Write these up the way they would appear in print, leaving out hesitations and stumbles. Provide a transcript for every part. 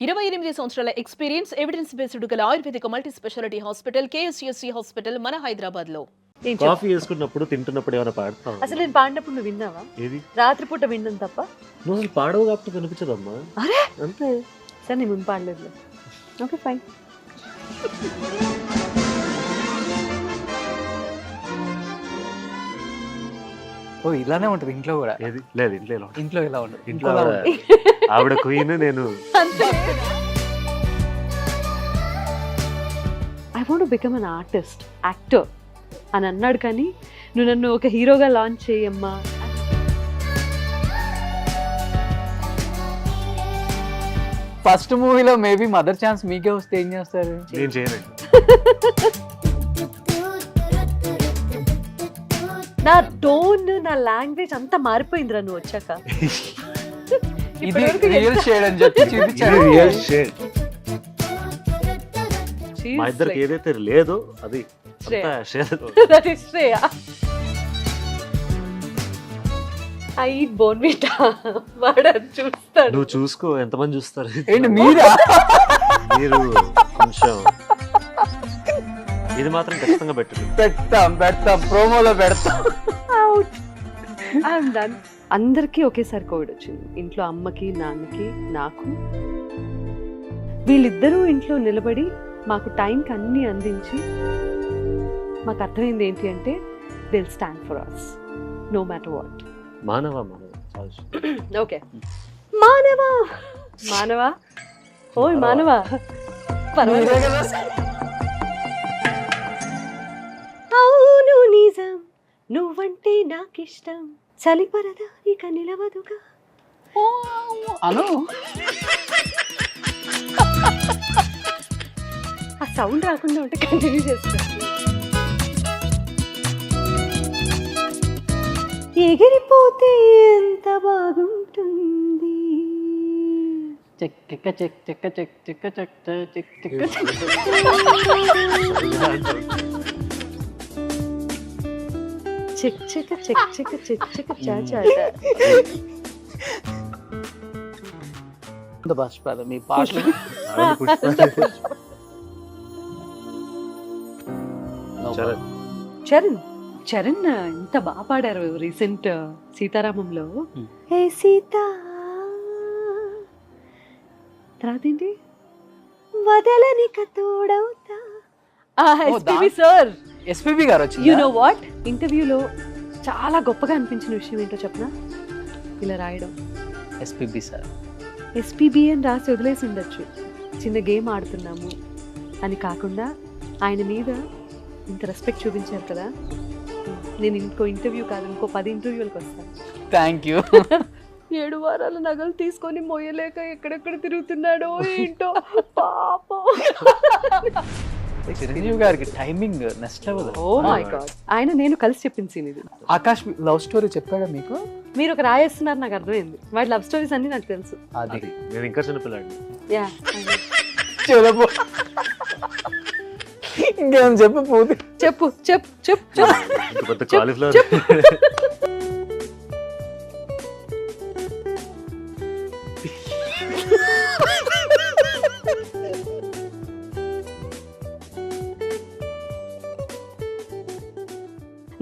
28 సంవత్సరాల experience evidence based గల Ayurvedic multi specialty hospital KSUSC hospital మన హైదరాబాద్ లో. కాఫీ వేసుకున్నప్పుడు తింటున్నప్పుడు ఏమైనా పాడతావు? అసలు నేను పాడినప్పుడు నువ్వు విన్నావా? ఏది? రాత్రిపూట విన్నాను తప్ప. నువ్వు అసలు పాడవు కాబట్టి కనిపించదమ్మా. అరే అంతే. సరే నేను ముందు పాడలేదు. Okay fine. ఓ ఇలానే ఉంటుంది ఇంట్లో కూడా. ఏది? లేదు ఇంట్లో ఇలా ఉంటుంది. ఇంట్లో ఇలా ఉంటుంది. ఇంట్లో ఆవిడ క్వీన్, నేను I want become an artist, actor అని అన్నాడు. కానీ నువ్వు నన్ను ఒక హీరోగా లాంచ్ చేయమ్మా. ఫస్ట్ మూవీలో మేబీ మదర్ ఛాన్స్ మీకే వస్తే ఏం చేస్తారు? నేను చేయను. నా టోన్, నా లాంగ్వేజ్ అంతా మారిపోయిందిరా నువ్వు వచ్చాక. ఇది రియల్ షేడ్ అని చెప్పి చూపించారు. Real shade. మా ఇద్దరికి ఏదైతే లేదో అది షేర్. I eat Bournvita. వాడు చూస్తాడు. నువ్వు చూసుకో, ఎంతమంది చూస్తారు? ఏంటి మీరా? మీరు కొంచెం ఇది మాత్రం ఖచ్చితంగా పెడతాం ప్రోమోలో పెడతాం. అందరికీ ఒకేసారి కోవిడ్ వచ్చింది. ఇంట్లో అమ్మకి, నాన్నకి, నాకు. వీళ్ళిద్దరూ ఇంట్లో నిలబడి మాకు టైంకి అన్ని అందించి మాకు అర్థమైంది ఏంటి అంటే they will stand for us no matter what. మానవ ఓకే మానవా మానవా ఓయ్ మానవా. అవును నిజం, నువ్వంటే నాకిష్టం, చలిపరదా ఇక నిలవదుగా అను. ఆ సౌండ్ రాకుండా ఉంటే కంటిన్యూ చేస్తా. ఎగిరిపోతే ఎంత బాగుంటుంది. చెక్క చెక్ చెక్క చెక్ చెక్క చెక్ చెక్ చెక్క చెక్ check check check check check చాచా. బాష్పాలు మీ పాటలు. చరణ్ చరణ్ ఎంత బాగా పాడారు రీసెంట్ సీతారామంలో. హే సీతా, తర్వాత ఏంటి? వదలనిక తోడవుతా. ఎస్పీబీ సార్, ఎస్పీబీ గారు వచ్చి యు నో వాట్, ఇంటర్వ్యూలో చాలా గొప్పగా అనిపించిన విషయం ఏంటో చెప్పనా? ఇలా రాయడం. ఎస్పీబీ సార్ ఎస్పీబీ అని రాసి వదిలేసి ఉండొచ్చు, చిన్న గేమ్ ఆడుతున్నాము అని. కాకుండా ఆయన మీద ఇంత రెస్పెక్ట్ చూపించారు కదా. నేను ఇంకో ఇంటర్వ్యూ కాదు, ఇంకో 10 ఇంటర్వ్యూలకు వస్తాను. Thank you. 7 వారాల నగలు తీసుకొని మోయలేక ఎక్కడెక్కడ తిరుగుతున్నాడో ఏంటో పాపం. చిరంజీవి గారికి timing next level. Oh my god. ఆయన నేను కలిసి చెప్పింది సీన్ ఇది. ఆకాష్ లవ్ స్టోరీ చెప్పాడా మీకు? మీరు ఒక రాయేస్తున్నారు, నాకు అర్థమైంది. వాటి లవ్ స్టోరీస్ అన్ని నాకు తెలుసు. అది నేను ఇంకా చిన్నపిల్లాడిని. యా చెప్పు, ఇంకేం చెప్పు. పూర్తి చెప్పు చెప్పు చెప్పు పెద్ద కాలీఫ్లవర్.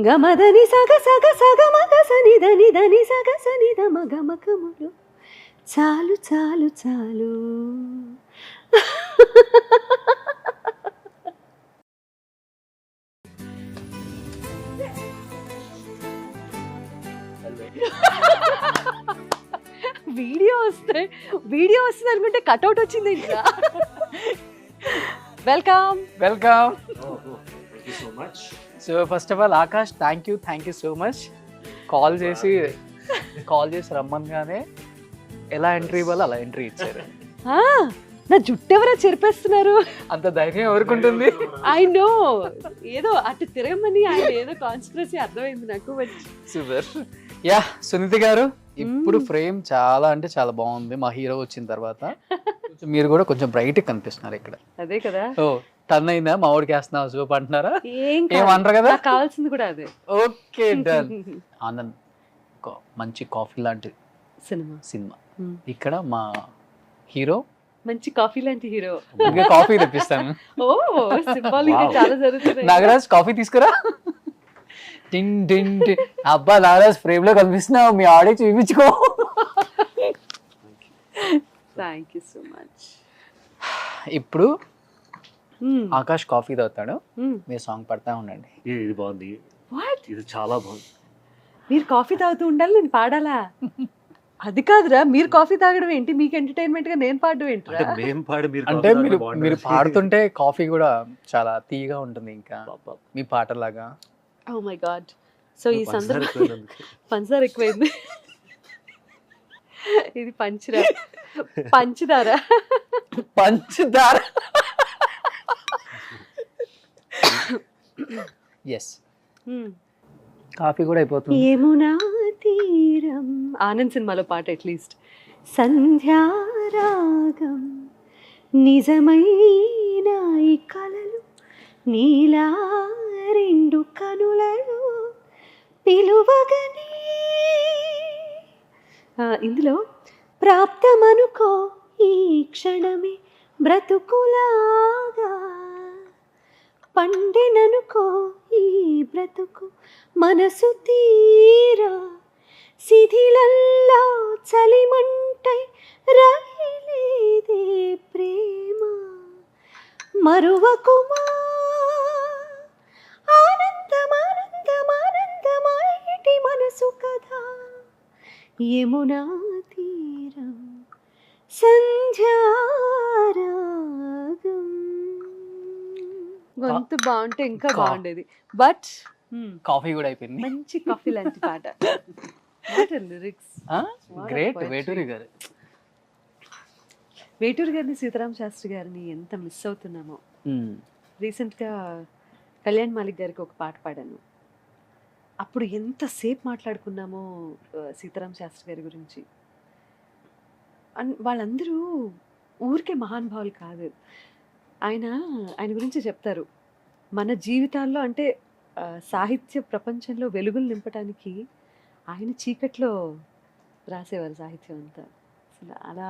గమదని సగ సగ సగ మగ సని దని దని సగ సని ద మగ మగములు చాలు చాలు చాలు. వీడియో వస్తుంది అనుకుంటే కట్అవుట్ వచ్చింది ఇంకా. Welcome. So first of all Akash, thank you so much. Call చేసి రమ్మనగానే ఎలా ఎంట్రీ ఇవ్వాలో అలా ఎంట్రీ ఇచ్చారు. నా జుట్టు ఎవరో చెరిపేస్తున్నారు. అంత ధైర్యం ఎవరికి? ఐ నో, ఏదో అటు తిరగమని ఆయన ఏదో కాన్స్పిరసీ అర్థమైంది నాకు. సూపర్. యా సునీత గారు, ఇప్పుడు ఫ్రేమ్ చాలా అంటే చాలా బాగుంది. మా హీరో వచ్చిన తర్వాత మీరు కూడా కొంచెం బ్రైట్ కనిపిస్తున్నారు ఇక్కడ. అదే కదా. ఓ టర్న్ అయిందా? మా ఊడికి వేస్తున్నావు సూప్ అంటున్నారా? ఏమంటారు కదా, కావాల్సింది కూడా అదే. Okay done. ఆనంద్, మంచి కాఫీ లాంటి సినిమా. ఇక్కడ మా హీరో మంచి కాఫీ లాంటి హీరో. ఇంకా కాఫీ తెప్పిస్తాను. ఓ సింబాలిక్ Wow. చాలా జరుగుతున్నాయి. నాగరాజ్ కాఫీ తీసుకురా. టిన్ టిన్ టిన్. అబ్బా నాగరాజ్ ఫ్రేమ్ లో కనిపిస్తున్నావు, మీ ఆడే చూపించుకో. Thank you so much. ఇప్పుడు ఆకాష్ కాఫీ తాగుతాడు, మీరు సాంగ్ పడతా ఉండండి. ఇది బాగుంది, వాట్, ఇది చాలా బాగుంది. మీరు కాఫీ తాగుతూ ఉండాలి, నేను పాడాలా? అది కాదురా, మీరు కాఫీ తాగడం ఏంటి, మీకు ఎంటర్టైన్మెంట్ గా నేను పాడడం ఏంట్రా? అంటే మేము పాడి మీరు అంటే కాఫీ మీరు తాగితే బాగుంటుంది. మీరు పాడుతుంటే కాఫీ కూడా చాలా తీయగా ఉంటుంది, ఇంకా పాప. మీ పాటలాగా. Oh my god. సో ఈ పంచదార సందర్భం ఎక్కువైనందుకు. పంచదార ఎక్కువైంది. ఇది పంచదార. పంచదార. పంచదార. ఎస్, కాఫీ కూడా అయిపోతుంది. యమునా తీరం, ఆనంద్ సినిమాలో పాట అట్లీస్ట్. సంధ్యారాగం నిజమైన ఈ కలలు నీలా రెండు కనులలో పిలువగనే. ఇందులో ప్రాప్తమనుకో ఈ క్షణమే బ్రతుకులాగా, పండిననుకో ఈ బ్రతుకు మనసు తీరా, శిథిలల్లా చలిమంటై రగిలేదే ప్రేమ, మరువకుమా ఆనందమానందమానందమాయిటి మనసు కదా, యమునా తీరం సంధ్యారాగం. గొంతు బాగుంటే ఇంకా బాగుండేది, బట్ కాఫీ కూడా అయిపోయింది. మంచి కాఫీ లాంటి పాట. లిరిక్స్ గ్రేట్ వేటూరి గారు. వేటూరు గారిని, సీతారామ శాస్త్రి గారిని ఎంత మిస్ అవుతున్నామో. రీసెంట్గా కళ్యాణ్ మాలిక్ గారికి ఒక పాట పాడాను, అప్పుడు ఎంతసేపు మాట్లాడుకున్నామో సీతారామ శాస్త్రి గారి గురించి. వాళ్ళందరూ ఊరికే మహానుభావులు కాదు. ఆయన గురించి చెప్తారు, మన జీవితాల్లో అంటే సాహిత్య ప్రపంచంలో వెలుగులు నింపడానికి ఆయన చీకట్లో రాసేవారు సాహిత్యం అంతా. అసలు అలా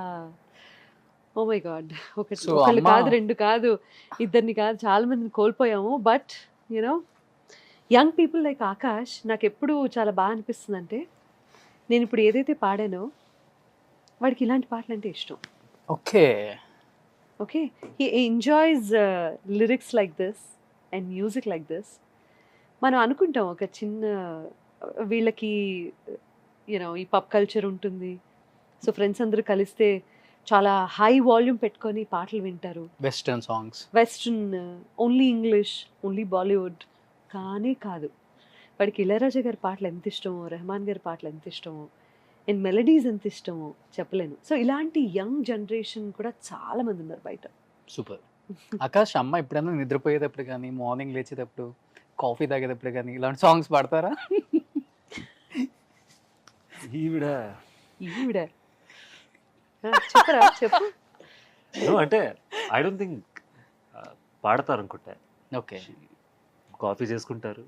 ఓ మై గాడ్, ఒకళ్ళు కాదు, రెండు కాదు, ఇద్దరిని కాదు, చాలా మందిని కోల్పోయాము. But you know young people like Akash నాకు ఎప్పుడు చాలా బాగా అనిపిస్తుంది. అంటే నేను ఇప్పుడు ఏదైతే పాడానో వాడికి ఇలాంటి పాటలు అంటే ఇష్టం. Okay, okay, he enjoys lyrics like this and music like this. మనం అనుకుంటాం ఒక చిన్న వీళ్ళకి యూనో ఈ పబ్ కల్చర్ ఉంటుంది, సో ఫ్రెండ్స్ అందరూ కలిస్తే చాలా హై వాల్యూమ్ పెట్టుకొని పాటలు వింటారు, western songs, western, only English, only Bollywood. కానీ కాదు, వాడికి ఇళయరాజా గారి పాటలు ఎంత ఇష్టమో, రెహమాన్ గారి పాటలు ఎంత ఇష్టమో, అండ్ మెలడీస్ ఎంత ఇష్టమో చెప్పలేను. సో ఇలాంటి యంగ్ జనరేషన్ కూడా చాలా మంది ఉన్నారు బయట. సూపర్. ఆకాష్, అమ్మ ఎప్పుడైనా నిద్రపోయేటప్పుడు కానీ, మార్నింగ్ లేచేటప్పుడు, కాఫీ తాగేటప్పుడు కానీ ఇలాంటి సాంగ్స్ పాడతారా? ఈవిడ ఈవిడ చెప్పరా, చెప్పు. అంటే ఐ డోంట్ థింక్ పాడతారు అనుకుంటా. ఓకే, కాఫీ చేసుకుంటారు,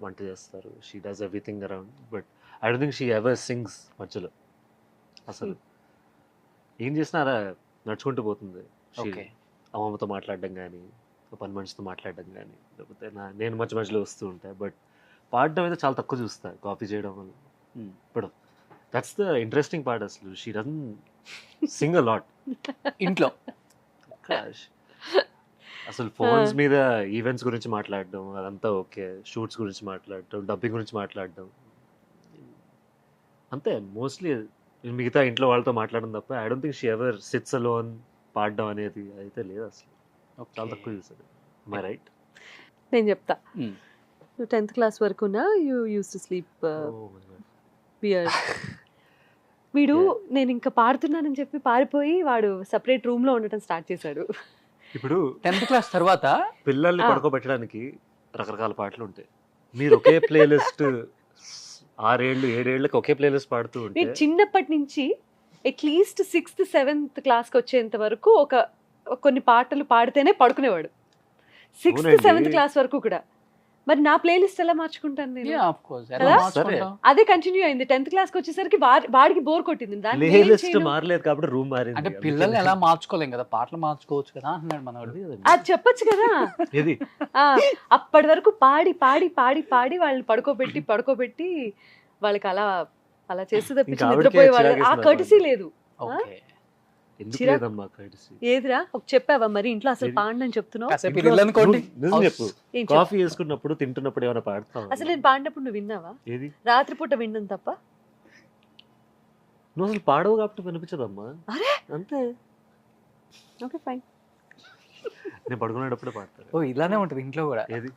వంట చేస్తారు, she does everything around, but I don't think she ever sings మధ్యలో. అసలు ఏం చేసినా అలా నడుచుకుంటూ పోతుంది. ఓకే, అమ్మమ్మతో మాట్లాడడం కానీ, పని మనిషితో మాట్లాడడం కానీ, లేకపోతే నేను మధ్యలో వస్తూ ఉంటాయి. బట్ పాడడం అయితే చాలా తక్కువ చూస్తా కాఫీ చేయడం వల్ల. ఇప్పుడు దట్స్ ద ఇంట్రెస్టింగ్ పార్ట్. అసలు she doesn't Singh a lot ఇంట్లో. అసలు ఫోన్స్ మీద ఈవెంట్స్ గురించి మాట్లాడడం అదంతా ఓకే, షూట్స్ గురించి మాట్లాడడం, డబ్బింగ్ గురించి మాట్లాడడం అంతే. మోస్ట్లీ మిగతా ఇంట్లో వాళ్ళతో మాట్లాడడం తప్ప I don't think she ever sits alone పాడడం అనేది అయితే లేదు అసలు. చాలా తక్కువ చూసాడు. My right? నేను చెప్తా, నువ్వు 10th క్లాస్ వరకునా you use to sleep bear. వీడు నేను ఇంకా పాడుతున్నానని చెప్పి పారిపోయి వాడు సపరేట్ రూమ్ లో ఉండటం స్టార్ట్ చేశాడు. ఇప్పుడు 10th క్లాస్ తర్వాత పిల్లల్ని పడుకోబెట్టడానికి రకరకాల పాటలు ఉంటాయి. మీరు ఒకే ప్లేలిస్ట్ 6 ఏళ్ళు 7 ఏళ్ళకి ఒకే ప్లేలిస్ట్ పాడుతూ ఉంటే, నేను చిన్నప్పటి నుంచి అట్లీస్ట్ 6th 7th క్లాస్కి వచ్చేంత వరకు కొన్ని పాటలు పాడితేనే పడుకునేవాడు. 6th 7th క్లాస్ వరకు కూడా మరి నా ప్లేలిస్ట్ ఎలా మార్చుకుంటాను నేను? ఆఫ్ కోర్స్ ఎలా కదా? మార్చుకుంటాం? అదే కంటిన్యూ అయింది. 10th క్లాస్కి వచ్చేసరికి వాడికి బోర్ కొట్టింది. దాన్ని నేను ఏం ప్లేలిస్ట్ చేయను? మారలేదు కాబట్టి రూమ్ మారింది. అంటే పిల్లల్ని ఎలా మార్చుకోలేం కదా, పాటలు మార్చుకోవచ్చు కదా అంటున్నాడు మనవాడు. అది చెప్పొచ్చు కదా. ఏది ఆ, అప్పటి వరకు పాడి పాడి పాడి పాడి వాళ్ళని పడుకోబెట్టి వాళ్ళకి అలా అలా చేస్తూ తప్పించి ఇంకా ఆవిడకే నిద్రపోయే వాళ్ళు. ఆ చిరాకేస్తున్నారు కర్టసీ వాళ్ళు. లేదు. ఓకే, ఎందుకు చిరాకు. లేదమ్మా courtesy? ఏదిరా ఒక చెప్పావా మరి ఇంట్లో అసలు ఏది? పాడని చెప్తున్నావు? కాసేపు ఇంట్లో ఇల్లు అనుకోండి. నిజం చెప్పు. ఏం చెప్పు? కాఫీ వేసుకున్నప్పుడు తింటున్నప్పుడు ఏమైనా పాడతావు? అసలు నేను పాడినప్పుడు నువ్వు విన్నావా? ఏది రాత్రిపూట విన్నాను తప్ప. నువ్వు అసలు పాడవు కాబట్టి వినిపించదమ్మా. అరే! అంతే. Okay fine. నేను పడుకునేటప్పుడే పాడతాను. ఓ ఇలానే ఉంటది ఇంట్లో కూడా. ఏది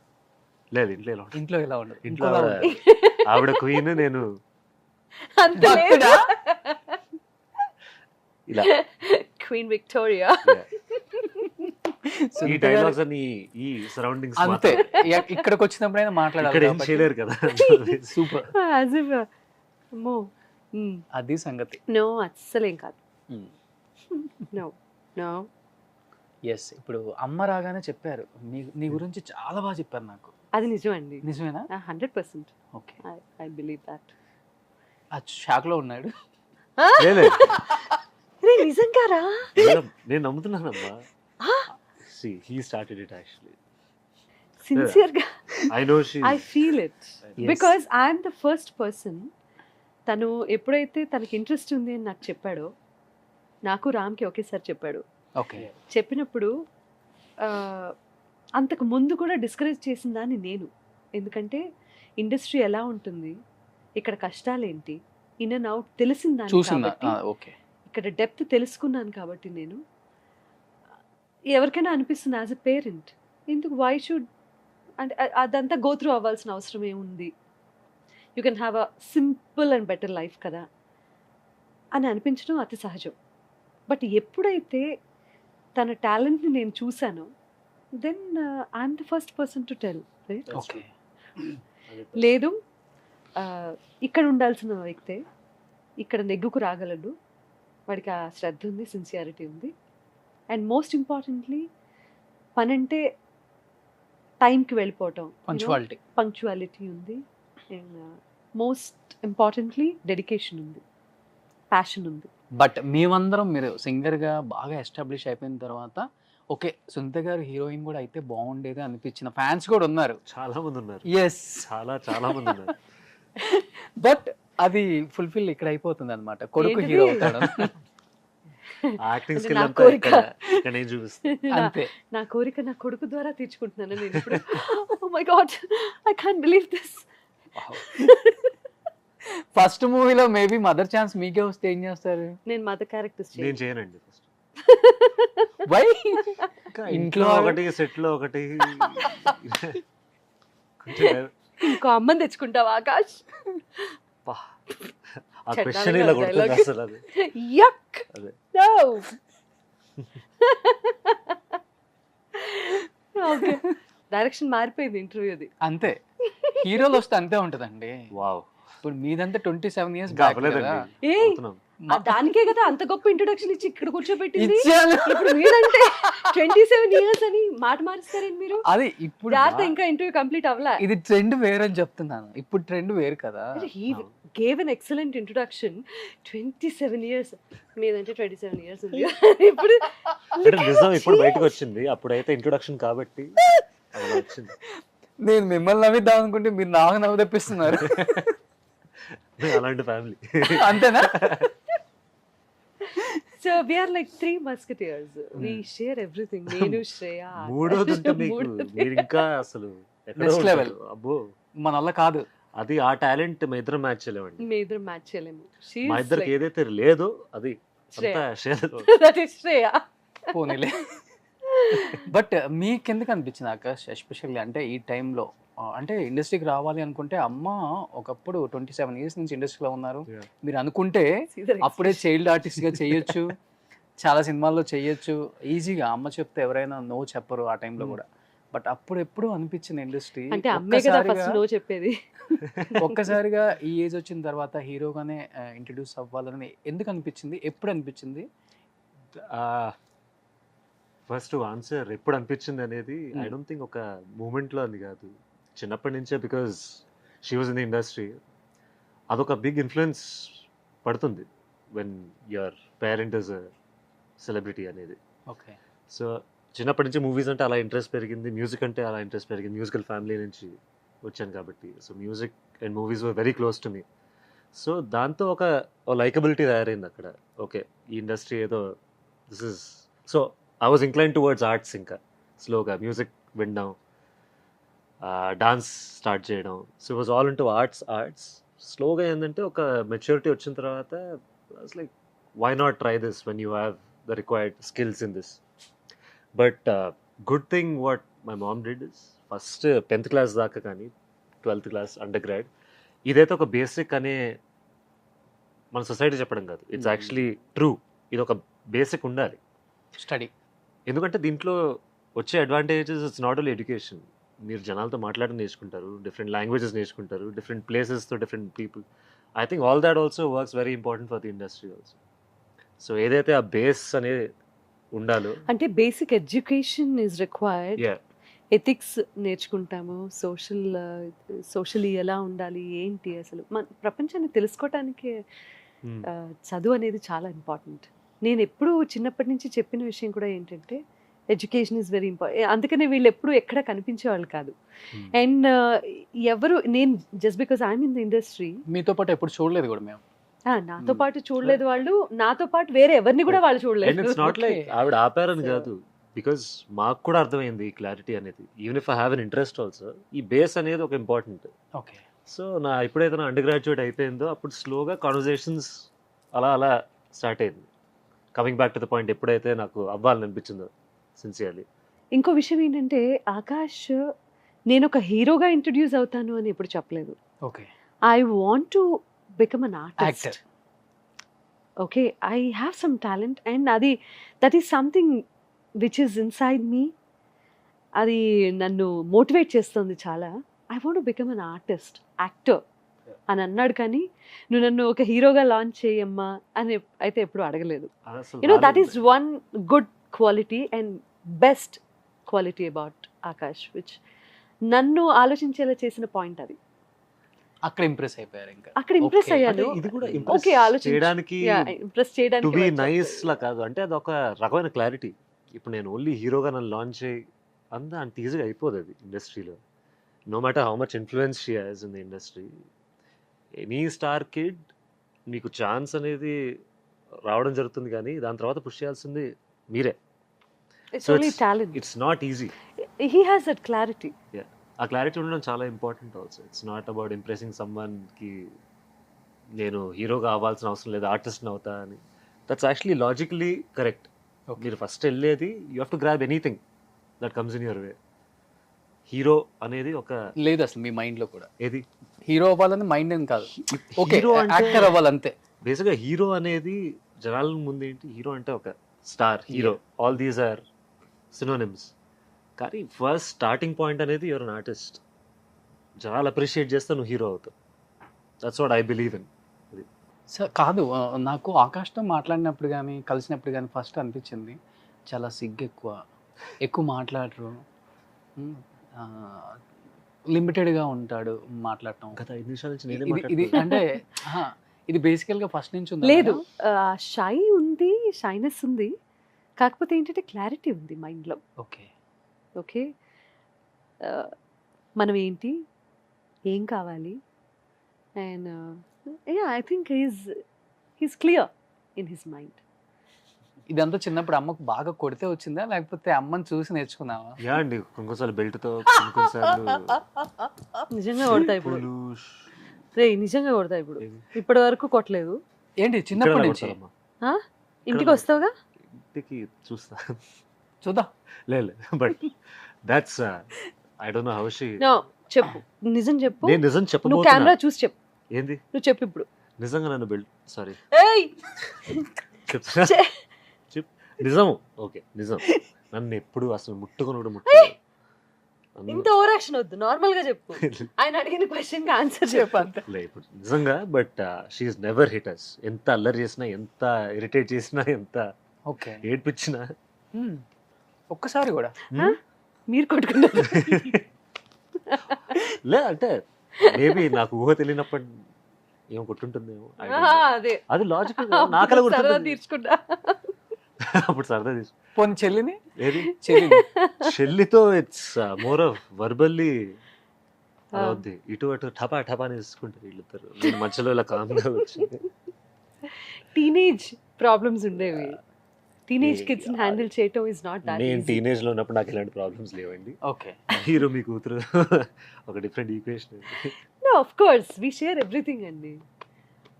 లేదు ఇంట్లో ఎలా ఉంటుంది? ఇంట్లో ఎలా ఉండదు, ఇంట్లో ఇంకోలా ఆవిడ- ఉంటుంది. ఆవిడ క్వీన్, నేను అంత లేదు. భక్తుడా? ఇలా. Queen Victoria. ఈ సునీత గారు డైలాగ్స్ అని ఈ సరౌండింగ్స్ అంతే, ఇక్కడికి వచ్చినప్పుడైనా మాట్లాడాలి ఇక్కడ ఏం కాబట్టి. చేయలేరు కదా. సూపర్, As if, అమ్మో. అది సంగతి. నో అస్సలేం కాదు. No no. ఎస్, ఇప్పుడు అమ్మ రాగానే చెప్పారు నీ గురించి చాలా బాగా చెప్పారు నాకు. అది నిజం అండి. నిజమేనా? 100%. Okay, I believe that. ఆ షాక్ లో ఉన్నాడు. లేదు రే నిజంగారా? నేను నమ్ముతున్నానమ్మా. He started it actually. Sincere గా I know she. I feel it Yes. Because I'm the first person. తను ఎప్పుడైతే తనకి ఇంట్రెస్ట్ ఉంది అని నాకు చెప్పాడో, నాకు రామ్కి ఒకేసారి చెప్పాడు. ఓకే, చెప్పినప్పుడు అంతకు ముందు కూడా డిస్కరేజ్ చేసిన దాన్ని నేను. ఎందుకంటే ఇండస్ట్రీ ఎలా ఉంటుంది, ఇక్కడ కష్టాలేంటి, ఇన్ అండ్ అవుట్ తెలిసిన దాన్ని చూసిందా? కాబట్టి, ఓకే, ఇక్కడ డెప్త్ తెలుసుకున్నాను కాబట్టి నేను ఎవరికైనా అనిపిస్తుంది యాజ్ ఎ పేరెంట్, ఎందుకు వై షుడ్ అంటే అదంతా గో త్రూ అవ్వాల్సిన అవసరం ఏముంది, you can have a simple and better life కదా అని అనిపించడం అతి సహజం. బట్ ఎప్పుడైతే తన టాలెంట్ని నేను చూశానో, then I'm the first person to tell right. Okay. లేదు ఇక్కడ ఉండాల్సిన వ్యక్తే ఇక్కడ నెగ్గుకు రాగలడు, వాడికి ఆ శ్రద్ధ ఉంది, సిన్సియారిటీ ఉంది, అండ్ మోస్ట్ ఇంపార్టెంట్లీ పని అంటే టైంకి వెళ్ళిపోవటం, పంచువాలిటీ. పంక్చువాలిటీ ఉంది, అండ్ మోస్ట్ ఇంపార్టెంట్లీ డెడికేషన్ ఉంది, ప్యాషన్ ఉంది. బట్ మేమందరం మీరు సింగర్ గా బాగా ఎస్టాబ్లిష్ అయిపోయిన తర్వాత ఓకే సునీత గారు హీరోయిన్ కూడా అయితే బాగుండేది అనిపించిన ఫ్యాన్స్ కూడా ఉన్నారు. చాలా మంది ఉన్నారు. ఎస్, చాలా మంది ఉన్నారు. బట్ అది ఫుల్ఫిల్ ఇక్కడ అయిపోతుంది అనమాట, కొడుకు ఏంటిది? హీరో అవుతాడు. యాక్టింగ్ అది స్కిల్ నా అంతా కోరిక. ఇక్కడ నేను చూపిస్తాను. అంతే. నా కోరిక నా కొడుకు ద్వారా తీర్చుకుంటున్నాను నేను ఇప్పుడు. Oh my god, I can't believe this. First మూవీలో మేబీ మదర్ ఛాన్స్ మీకే వస్తే ఏం చేస్తారు? నేను మదర్ క్యారెక్టర్స్ నేను చేయనండి ఫస్ట్. వై? ఇంట్లో ఇంట్లో ఒకటి, సెట్ లో ఒకటి. కొంచెం ఇంకో అమ్మని తెచ్చుకుంటావా ఆకాష్? పా, ఆ చెడ్డ క్వశ్చన్ ఇలా dialogue. కొడుతుంది అసలు. అది యక్. అదే. నో. ఓకే, డైరెక్షన్ మారిపోయింది ఇంటర్వ్యూది. అంతే, హీరోలు వస్తే అంతే ఉంటదండి. వావ్. ఇప్పుడు మీదంతా 27 years బ్యాక్ కదా. అవ్వలేదండి. ఏయ్, అవుతున్నాం. దానికే కదా అంత గొప్ప ఇంట్రొడక్షన్ ఇచ్చి ఇక్కడ కూర్చోబెట్టింది. ఇచ్చాను. ఇప్పుడు మీరంటే 27 years అని మాట మారుస్తారేంటి మీరు? అది ఇప్పుడు జాగ్రత్త, ఇంకా ఇంటర్వ్యూ కంప్లీట్ అవ్వలే. ఇది ట్రెండ్ వేరని చెప్తున్నాను, ఇప్పుడు ట్రెండ్ వేరు కదా. He gave an excellent introduction. 27 years. మీదంటే 27 years ఉంది. ఇప్పుడు అంటే నిజం ఇప్పుడు బయటకు వచ్చింది, అప్పుడైతే ఇంట్రొడక్షన్ కాబట్టి అలా వచ్చింది. నేను మిమ్మల్ని నవ్విద్దాం అనుకుంటే మీరు నాకు నవ్వు తెప్పిస్తున్నారు. మేము అలాంటి ఫ్యామిలీ. అంతేనా? so we are like three musketeers. We share everything. నేను శ్రేయ. మూడోది ఉంటే మీకు మీరు ఇంకా అసలు ఎక్కడో Next level. ఉంటారు. అబ్బో, మన వల్ల కాదు. అది ఆ టాలెంట్ మా ఇద్దరం మ్యాచ్ చేయలేమండి. మీ ఇద్దరు మ్యాచ్ చేయలేము. She మా is ఇద్దరికి like- ఏదైతే లేదో అది శ్రేయ. అంతా షేర్. that is Shreya. పోనీలే. బట్ మీకెందుకు అనిపించింది ఆకాష్ ఎస్పెషల్లీ అంటే ఈ టైంలో అంటే ఇండస్ట్రీకి రావాలి అనుకుంటే అమ్మ ఒకప్పుడు 27 years నుంచి ఇండస్ట్రీలో ఉన్నారు, Yeah. మీరు అనుకుంటే See the అప్పుడే చైల్డ్ ఆర్టిస్ట్గా చేయొచ్చు, చాలా సినిమాల్లో చేయొచ్చు ఈజీగా. అమ్మ చెప్తే ఎవరైనా నో చెప్పరు ఆ టైంలో కూడా. బట్ అప్పుడు ఎప్పుడు అనిపించింది ఇండస్ట్రీ అంటే అమ్మే కదా ఫస్ట్ నో చెప్పేది. ఒక్కసారిగా ఈ ఏజ్ వచ్చిన తర్వాత హీరోగానే ఇంట్రడ్యూస్ అవ్వాలని ఎందుకు అనిపించింది, ఎప్పుడు అనిపించింది? ఫస్ట్ ఆన్సర్ ఎప్పుడు అనిపించింది అనేది ఐ డోంట్ థింక్ ఒక మూమెంట్ లో అని కాదు, చిన్నప్పటి నుంచే, because she was in the industry, అదొక బిగ్ ఇన్ఫ్లుయెన్స్ పడుతుంది when your parent is celebrity అనేది. ఓకే. సో చిన్నప్పటి నుంచి మూవీస్ అంటే అలా ఇంట్రెస్ట్ పెరిగింది, మ్యూజిక్ అంటే అలా ఇంట్రెస్ట్ పెరిగింది. మ్యూజికల్ ఫ్యామిలీ నుంచి వచ్చాను కాబట్టి so music and movies were very close to me. So దాంతో ఒక లైకబిలిటీ తయారైంది అక్కడ. ఓకే, ఈ ఇండస్ట్రీ ఏదో this is, so I was inclined towards arts. ఇంకా స్లోగా మ్యూజిక్ వినడం, డాన్స్ స్టార్ట్ చేయడం. So it was all into arts. స్లోగా ఏంటంటే ఒక మెచ్యూరిటీ వచ్చిన తర్వాత like why not try this when you have the required skills in this. But good thing what my mom did is first 10th class దాకా కానీ 12th class under grad ఇదైతే ఒక basic అనే మన సొసైటీ చెప్పడం కాదు, ఇట్స్ యాక్చువల్లీ ట్రూ. ఇది ఒక బేసిక్ ఉండాలి స్టడీ. ఎందుకంటే దీంట్లో వచ్చే advantages it's not only education. మీరు జనాలతో మాట్లాడడం నేర్చుకుంటారు, డిఫరెంట్ లాంగ్వేజెస్ నేర్చుకుంటారు, డిఫరెంట్ ప్లేసెస్తో different people. I think all that also works very important for the industry also. So ఏదైతే ఆ బేస్ అనేది ఉండాలో, అంటే basic education is required. yeah, ethics నేర్చుకుంటాము, సోషల్లీ ఎలా ఉండాలి ఏంటి, అసలు మన ప్రపంచాన్ని తెలుసుకోవటానికి hmm, చదువు అనేది చాలా ఇంపార్టెంట్. నేను ఎప్పుడు చిన్నప్పటి నుంచి చెప్పిన విషయం కూడా ఏంటంటే ఎడ్యుకేషన్ ఈజ్ వెరీ ఇంపార్టెంట్. అందుకనే వీళ్ళు ఎప్పుడు ఎక్కడ కనిపించేవాళ్ళు కాదు. hmm. అండ్ ఎవరు, నేను just because I'm in the industry, మీతో పాటు ఎప్పుడు చూడలేదు కూడా మేము. నాతో పాటు చూడలేదు వాళ్ళు, నాతో పాటు వేరే ఎవరిని కూడా వాళ్ళు అండ్ చూడలేదు. It's not like Okay. ఆవిడ ఆపారని So- కాదు, బికాజ్ మాకు కూడా అర్థమైంది ఈ క్లారిటీ అనేది. Even if I have an interest also, ఈ బేస్ అనేది ఒక ఇంపార్టెంట్. ఓకే. సో నా ఎప్పుడైతే నా అండర్ గ్రాడ్యుయేట్ అయిపోయిందో అప్పుడు స్లోగా కాన్వర్జేషన్స్ అలా స్టార్ట్ అయింది. Coming back to the point, ఎప్పుడైతే నాకు అవ్వాలని అనిపించిందో సిన్సియర్లీ. ఇంకో విషయం ఏంటంటే ఆకాష్, నేను ఒక హీరోగా ఇంట్రడ్యూస్ అవుతాను అని ఎప్పుడు చెప్పలేదు. Okay. I want to become an actor. Artist. Okay, I have some talent and that is something which is inside me. అది నన్ను మోటివేట్ చేస్తుంది చాలా. I want to become an artist, actor అని అన్నాడు. కానీ నువ్వు నన్ను ఒక హీరోగా లాంచ్ చేయమ్మా అని అయితే ఎప్పుడు అడగలేదు. That is one good quality and best quality about Akash, which నన్ను ఆలోచించేలా చేసిన పాయింట్ అది. అక్కడ ఇంప్రెస్ అయిపోయారు ఇంకా. అక్కడ ఇంప్రెస్ Okay. అయ్యాను. ఇది కూడా Okay, ఇంప్రెస్ ఆలోచించు. చేయడానికి, ఇంప్రెస్ చేయడానికి టు బి వచ్చాను. నైస్ లా కాదు, అంటే అది ఒక రకమైన క్లారిటీ. ఇప్పుడు నేను ఓన్లీ హీరోగా నన్ను లాంచ్ చేయి అంత ఈజీగా అయిపోదు అది ఇండస్ట్రీలో. No matter how much influence she has in the industry, any star kid మీకు ఛాన్స్ అనేది రావడం జరుగుతుంది, కానీ దాని తర్వాత పుష్ చేయాల్సింది మీరే. It's So only it's- talent. It's not easy. He has that clarity. ఆ క్లారిటీ ఉండడం చాలా important also. It's not about impressing సమ్వన్కి నేను హీరోగా అవ్వాల్సిన అవసరం లేదు, ఆర్టిస్ట్ని అవుతా అని. That's actually logically correct. Okay. మీరు ఫస్ట్ వెళ్ళేది you have to grab anything that comes in your way. Hero అనేది ఒక లేదు అసలు మీ మైండ్ లో కూడా ఏది హీరో అవ్వాలని మైండ్ ఏం కాదు. ఓకే, హీరో అంటే యాక్టర్ అవ్వాలంతే. బేసిక్గా హీరో అనేది జనాల ముందు ఏంటి, హీరో అంటే ఒక star hero, all these are synonyms. కానీ ఫస్ట్ స్టార్టింగ్ పాయింట్ అనేది యువర్ అన్ ఆర్టిస్ట్. జనాలు అప్రిషియేట్ చేస్తే నువ్వు హీరో అవుతావు. That's what I believe in. So కాదు, నాకు ఆకాష్తో మాట్లాడినప్పుడు కానీ కలిసినప్పుడు కానీ ఫస్ట్ అనిపించింది చాలా సిగ్గు ఎక్కువ మాట్లాడరు, లిమిటెడ్గా ఉంటాడు మాట్లాడటం. గత 5 నిమిషాల నుంచి నేనే ఇది మాట్లాడుతున్నా. అంటే ఇది బేసికల్గా ఫస్ట్ నుంచి ఉంది లేదు, షై ఉంది, షైనెస్ ఉంది, కాకపోతే ఏంటంటే క్లారిటీ ఉంది మైండ్లో. ఓకే. ఓకే, మనం ఏంటి, ఏం కావాలి, and I think he's clear in his mind. ఇదంతా చిన్నప్పుడు అమ్మకు బాగా కొడితే వచ్చిందా లేకపోతే అమ్మని చూసి నేర్చుకున్నావా? యా అండి, కొన్నిసార్లు బెల్ట్తో, కొన్నిసార్లు నిజంగా కొడతా ఇప్పుడు, రే నిజంగా కొడతా ఇప్పుడు. ఇప్పటి వరకు కొట్టలేదు. ఏంటి చిన్నప్పటి నుంచి? ఇంటికి వస్తావుగా, ఇంటికి చూస్తా, చూద్దాం. లేదు but that's I don't know how she. No, చెప్పు, నిజం చెప్పు. నేను నిజం నువ్వు చెప్పబోతున్నా. కెమెరా చూసి చెప్పు. ఏంది నువ్వు చెప్పు ఇప్పుడు. నిజంగా నన్ను బెల్ట్, సారీ ఏయ్ చెప్తా, చె- నిజం. ఓకే, నిజం. నన్ను ఎప్పుడు అసలు ముట్టుకొని కూడా ముట్టుకోలేదు. ఇంత ఓవర్ యాక్షన్ వద్దు, నార్మల్ గా చెప్పు. ఆయన అడిగిన క్వశ్చన్ కి ఆన్సర్ చెప్పు అంతే. ఇప్పుడు నిజంగా బట్ షీఈస్ నెవర్ హిట్ అస్. ఎంత అల్లరి చేసినా, ఎంత ఇరిటేట్ చేసినా, ఎంత ఓకే. ఏడ్పించినా ఒక్కసారి కూడా మీరు కొట్టుకున్నారు. లే అంటే మేబీ నాకు ఊహ తెలియనప్పుడు ఏం కొట్టుంటుందేమో I don't know. అదే అది లాజిక్ నాకలా సరదా గుర్తుంది తీర్చుకుంటా. అప్పుడు సరదా తీసు పోనీ చెల్లిని ఏది చెల్లిని చెల్లితో ఇట్స్ మోర్ ఆఫ్ వర్బల్లీ అలా వద్ది ఇటు అటు టపా టపా అని తీసుకుంటారు వీళ్ళిద్దరు నేను మధ్యలో ఇలా కామ్గా వచ్చి టీనేజ్ ప్రాబ్లమ్స్ ఉండేవి. టీనేజ్ ఏ- కిడ్స్ హ్యాండిల్ చేయటం ఇస్ నాట్ దాట్ నేను ఈజీ. టీనేజ్ లో ఉన్నప్పుడు నాకు ఇలాంటి ప్రాబ్లమ్స్ లేవండి. ఓకే హీరో మీ కూతురు ఒక different equation. No of course we share everything అండి.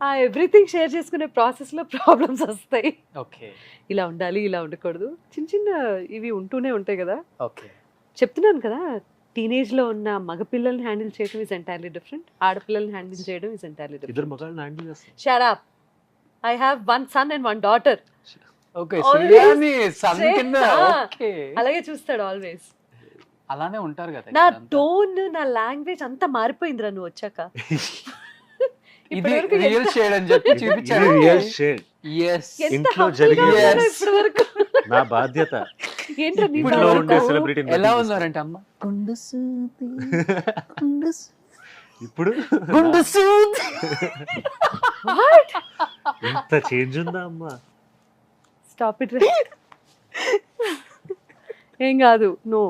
ఆ ఎవ్రీథింగ్ షేర్ చేసుకునే ప్రాసెస్ లో ప్రాబ్లమ్స్ వస్తాయి. ఓకే ఇలా ఉండాలి, ఇలా ఉండకూడదు, చిన్న చిన్న ఇవి ఉంటూనే ఉంటాయి కదా. ఓకే చెప్తున్నాను కదా, టీనేజ్ లో ఉన్న మగపిల్లల్ని హ్యాండిల్ చేయడం ఇస్ ఎంటైర్లీ డిఫరెంట్, ఆడపిల్లల్ని హ్యాండిల్ చేయడం ఇస్ ఎంటైర్లీ ఇద్దరు డిఫరెంట్. మగాళ్ళని హ్యాండిల్ చేస్తారు. Shut up. I have one son and one daughter. Okay Always సూర్యాని సన్ say- కింద ఓకే అలాగే చూస్తాడు ఆల్వేస్. అలానే ఉంటారు కదా నా ఇక్కడంతా. టోన్, నా లాంగ్వేజ్ అంతా మారిపోయిందిరా నువ్వు వచ్చాక. ఇది ఇప్పటివరకు రియల్ షేడ్ అని చెప్పి చూపించారు. Real shade. Yes. ఎంత ఇంట్లో humbleగా జరిగే ఉన్నారో yes. ఇప్పటివరకు. నా బాధ్యత ఏంట్రా నీ ఇంట్లో బాధ? ఉండే సెలబ్రిటీ ఎలా ఉన్నారంటే అమ్మ ఇప్పుడు గుండు సూది. What? ఇంత చేంజ్ ఉందా అమ్మా? Stop it. ఏం కాదు, నో.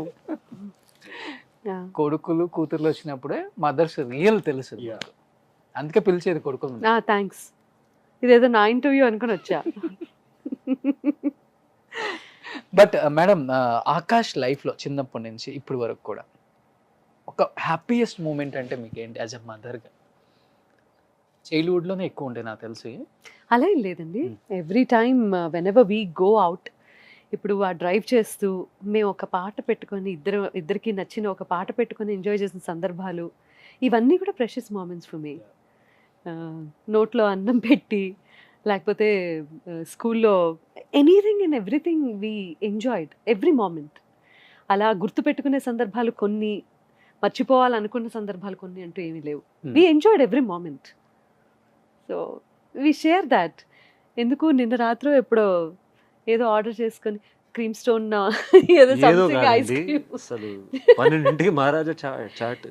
కొడుకులు కూతుర్లు వచ్చినప్పుడే మదర్స్ రియల్ తెలుసు. Yeah. అందుకే పిలిచేది కొడుకులు. థ్యాంక్స్. ఇదేదో నా ఇంటర్వ్యూ అనుకుని వచ్చా. బట్ మేడం ఆకాష్ లైఫ్ లో చిన్నప్పటి నుంచి ఇప్పటి వరకు కూడా ఒక హ్యాపీయెస్ట్ మూమెంట్ అంటే మీకు ఏంటి యాజ్ ఎ మదర్గా? చైల్డ్హుడ్ లోనే ఎక్కువ ఉంటాయి నాకు తెలిసి. అలా ఏం లేదండి. Every time when ever we go out, ఇప్పుడు ఆ డ్రైవ్ చేస్తూ మేము ఒక పాట పెట్టుకొని ఇద్దరికి నచ్చిన ఒక పాట పెట్టుకొని ఎంజాయ్ చేసిన సందర్భాలు, ఇవన్నీ కూడా ప్రెషియస్ మూమెంట్స్ ఫర్ మీ. నోట్లో అన్నం పెట్టి, లేకపోతే స్కూల్లో anything and everything we enjoyed every moment. అలా గుర్తుపెట్టుకునే సందర్భాలు కొన్ని, మర్చిపోవాలనుకున్న సందర్భాలు కొన్ని అంటూ ఏమీ లేవు. We enjoyed every moment. So we share that. ఎందుకు నిన్న రాత్రి ఎప్పుడో ఏదో ఆర్డర్ చేసుకొని క్రీమ్ స్టోన్ ఏదో ఏదో సంథింగ్ ఐస్ కాదండి క్రీమ్, అసలు 12ంటికి మహారాజా చాట్.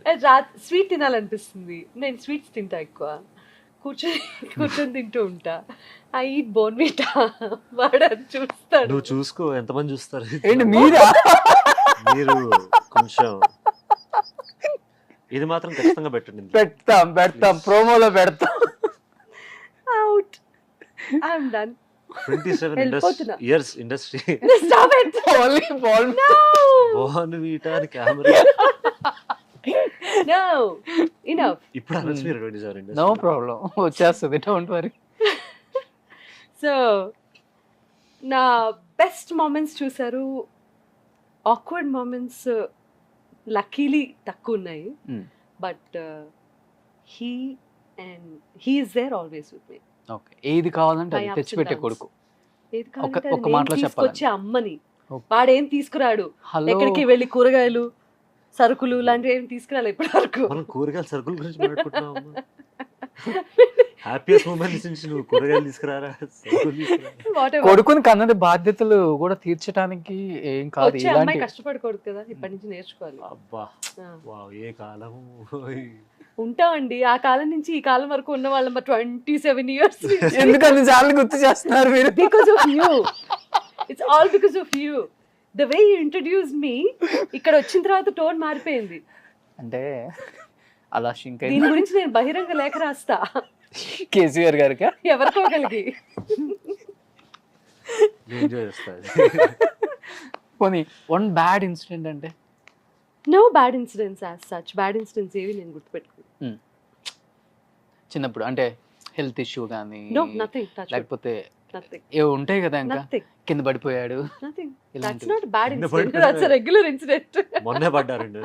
స్వీట్ తినాలనిపిస్తుంది. నేను స్వీట్స్ తింటా ఎక్కువ, కూర్చొని తింటూ ఉంటా. I eat Bournvita. వాడు అది చూస్తాడు. నువ్వు చూసుకో ఎంతమంది చూస్తారు. ఏంటి మీరా? మీరు కొంచెం ఇది మాత్రం ఖచ్చితంగా పెట్టండి. పెడతాం ప్రోమోలో పెడతాం. అవుట్. I'm done. 27 వెళ్ళిపోతున్నా. Years industry. Stop it. Only ball. No. Mohan వీటాని కెమెరా No. Enough. ఇప్పుడు అనొచ్చు మీరు 27 నో ఇండస్ట్రీ. ప్రాబ్లం, వచ్చేస్తుంది, డోంట్ వరీ. సో నా బెస్ట్ మూమెంట్స్ చూసారు. ఆక్వర్డ్ మూమెంట్స్ లక్కీలీ తక్కువ ఉన్నాయి. But he is there always with me. Okay, ఏది కావాలంటే My అది ups తెచ్చిపెట్టే and downs. కొడుకు. ఏది కావాలంటే ఒక్క అది మాటలో నేను చెప్పాలంటే. తీసుకొచ్చే అమ్మని. Okay. వాడేం తీసుకురాడు. హలో ఎక్కడికి వెళ్ళి కూరగాయలు, సరుకులు లాంటివి ఏం తీసుకురాలి ఇప్పటి వరకు. మనం కూరగాయల సరుకుల గురించి మాట్లాడుకుంటున్నాం. హ్యాపీయెస్ట్ మూమెంట్స్ నుంచి నువ్వు కూరగాయలు తీసుకురారా, సరుకులు తీసుకురారా. Whatever. కొడుకుని కన్నది బాధ్యతలు కూడా తీర్చడానికి ఏం కాదు. వచ్చే ఇలాంటి అమ్మాయి కష్టపడకూడదు కదా, ఇప్పటి నుంచి నేర్చుకోవాలి. అబ్బా ఆ. వావ్, ఏ కాలము. ఉంటామండి. ఆ కాలం నుంచి ఈ కాలం వరకు ఉన్న వాళ్ళం 27 years. ఎందుకని చాలా గుర్తు చేస్తున్నారు మీరు? Because of you. It's all because of you. The way you introduced me, ఇక్కడ వచ్చిన తర్వాత టోన్ మారిపోయింది. అంటే అలా షింక్ దీని అయింది గురించి నేను బహిరంగ లేఖ రాస్తా కేసీఆర్ గారికి. ఎవరికో కలిగి. నేను ఎంజాయ్ చేస్తాను. పోనీ వన్ బ్యాడ్ ఇన్సిడెంట్ అంటే? No bad incidents as such. Bad incidents ఏవి నేను గుర్తుపెట్టుకున్నాను. చిన్నప్పుడు అంటే హెల్త్ ఇష్యూ కానీ No, nothing. Touch wood. లేకపోతే Nothing. ఏవో ఉంటాయి కదా, ఇంకా Nothing. కింద పడిపోయాడు Nothing. That's ఇలాంటివి. not a bad కింద incident. పడిపోయాడు. That's a regular incident. మొన్నే పడ్డారండి.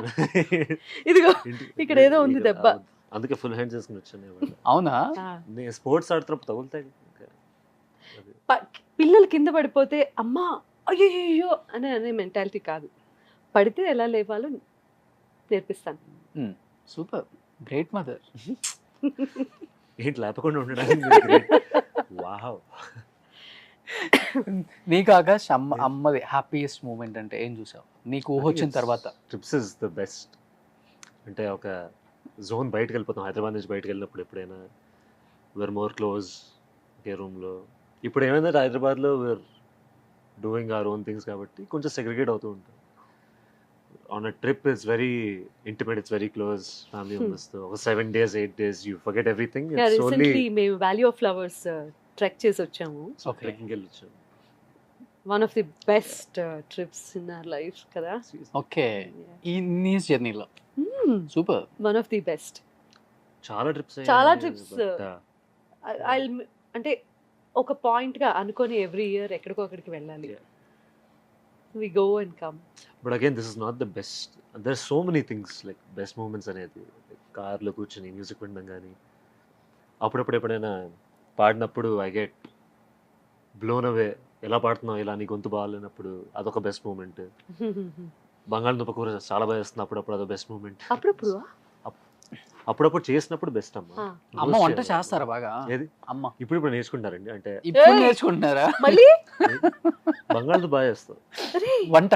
ఇదిగో ఇంటి- ఇక్కడ ఏదో ఉంది దెబ్బ. అందుకే ఫుల్ హ్యాండ్ చేసుకుని వచ్చాను. అవునా? నేను స్పోర్ట్స్ ఆడుతున్నప్పుడు తగులుతాయి. పిల్లలు కింద పడిపోతే అమ్మా అయ్యో అనే మెంటాలిటీ కాదు. పడితే ఎలా లేవాలో నేర్పిస్తాను. Super, great mother. ఏంటి లేపకుండా ఉండడానికి. వావ్. నీకు ఆకాష్ అమ్మది హ్యాపీయెస్ట్ మూమెంట్ అంటే ఏం చూసావు నీకు ఊహ వచ్చిన తర్వాత? Trips is the best. అంటే ఒక జోన్ బయటకు వెళ్ళిపోతాం. హైదరాబాద్ నుంచి బయటకు వెళ్ళినప్పుడు ఎప్పుడైనా వీఆర్ మోర్ క్లోజ్ ఒకే రూమ్లో. ఇప్పుడు ఏమైందంటే హైదరాబాద్లో we are doing our own things కాబట్టి కొంచెం సెగ్రిగేట్ అవుతూ ఉంటాం. On a trip it's very intimate, it's very close family మెంబర్స్తో. ఒక 7 days 8 days you forget everything. It's only recently మేము వ్యాలీ ఆఫ్ ఫ్లవర్స్ ట్రెక్ చేసి వచ్చాము. ట్రెక్కింగ్ వెళ్ళి వచ్చాం. One of the best trips in our life కదా. Okay, ఈ nice జర్నీలో super. One of the best. చాలా ట్రిప్స్ చాలా trips, అంటే ఒక పాయింట్ గా అనుకొని ఎవ్రీ ఇయర్ ఎక్కడికో అక్కడికి వెళ్ళాలి. We go and come. But again this is not the best. There so many things like best moments అనేది. కార్లో కూర్చొని మ్యూజిక్ వినడం కానీ, అప్పుడప్పుడు ఎప్పుడైనా పాడినప్పుడు ఐ గెట్ బ్లోన్ అవే. ఎలా పాడుతున్నావు, ఇలా నీ గొంతు బాగాలేనప్పుడు అదొక బెస్ట్ మూమెంట్. బంగాళదుంప కూర చాలా బాగా చేస్తుంది అప్పుడప్పుడు, అదొక బెస్ట్ మూమెంట్. అప్పుడప్పుడు అప్పుడప్పుడు చేసినప్పుడు బెస్ట్ అమ్మ. అమ్మ వంట చేస్తారా బాగా? ఏది అమ్మ ఇప్పుడు నేర్చుకుంటారండి. అంటే ఇప్పుడు ఏయ్! నేర్చుకుంటున్నారా మళ్ళీ బంగాళదుంప బాగా చేస్తావు. అరే వంట?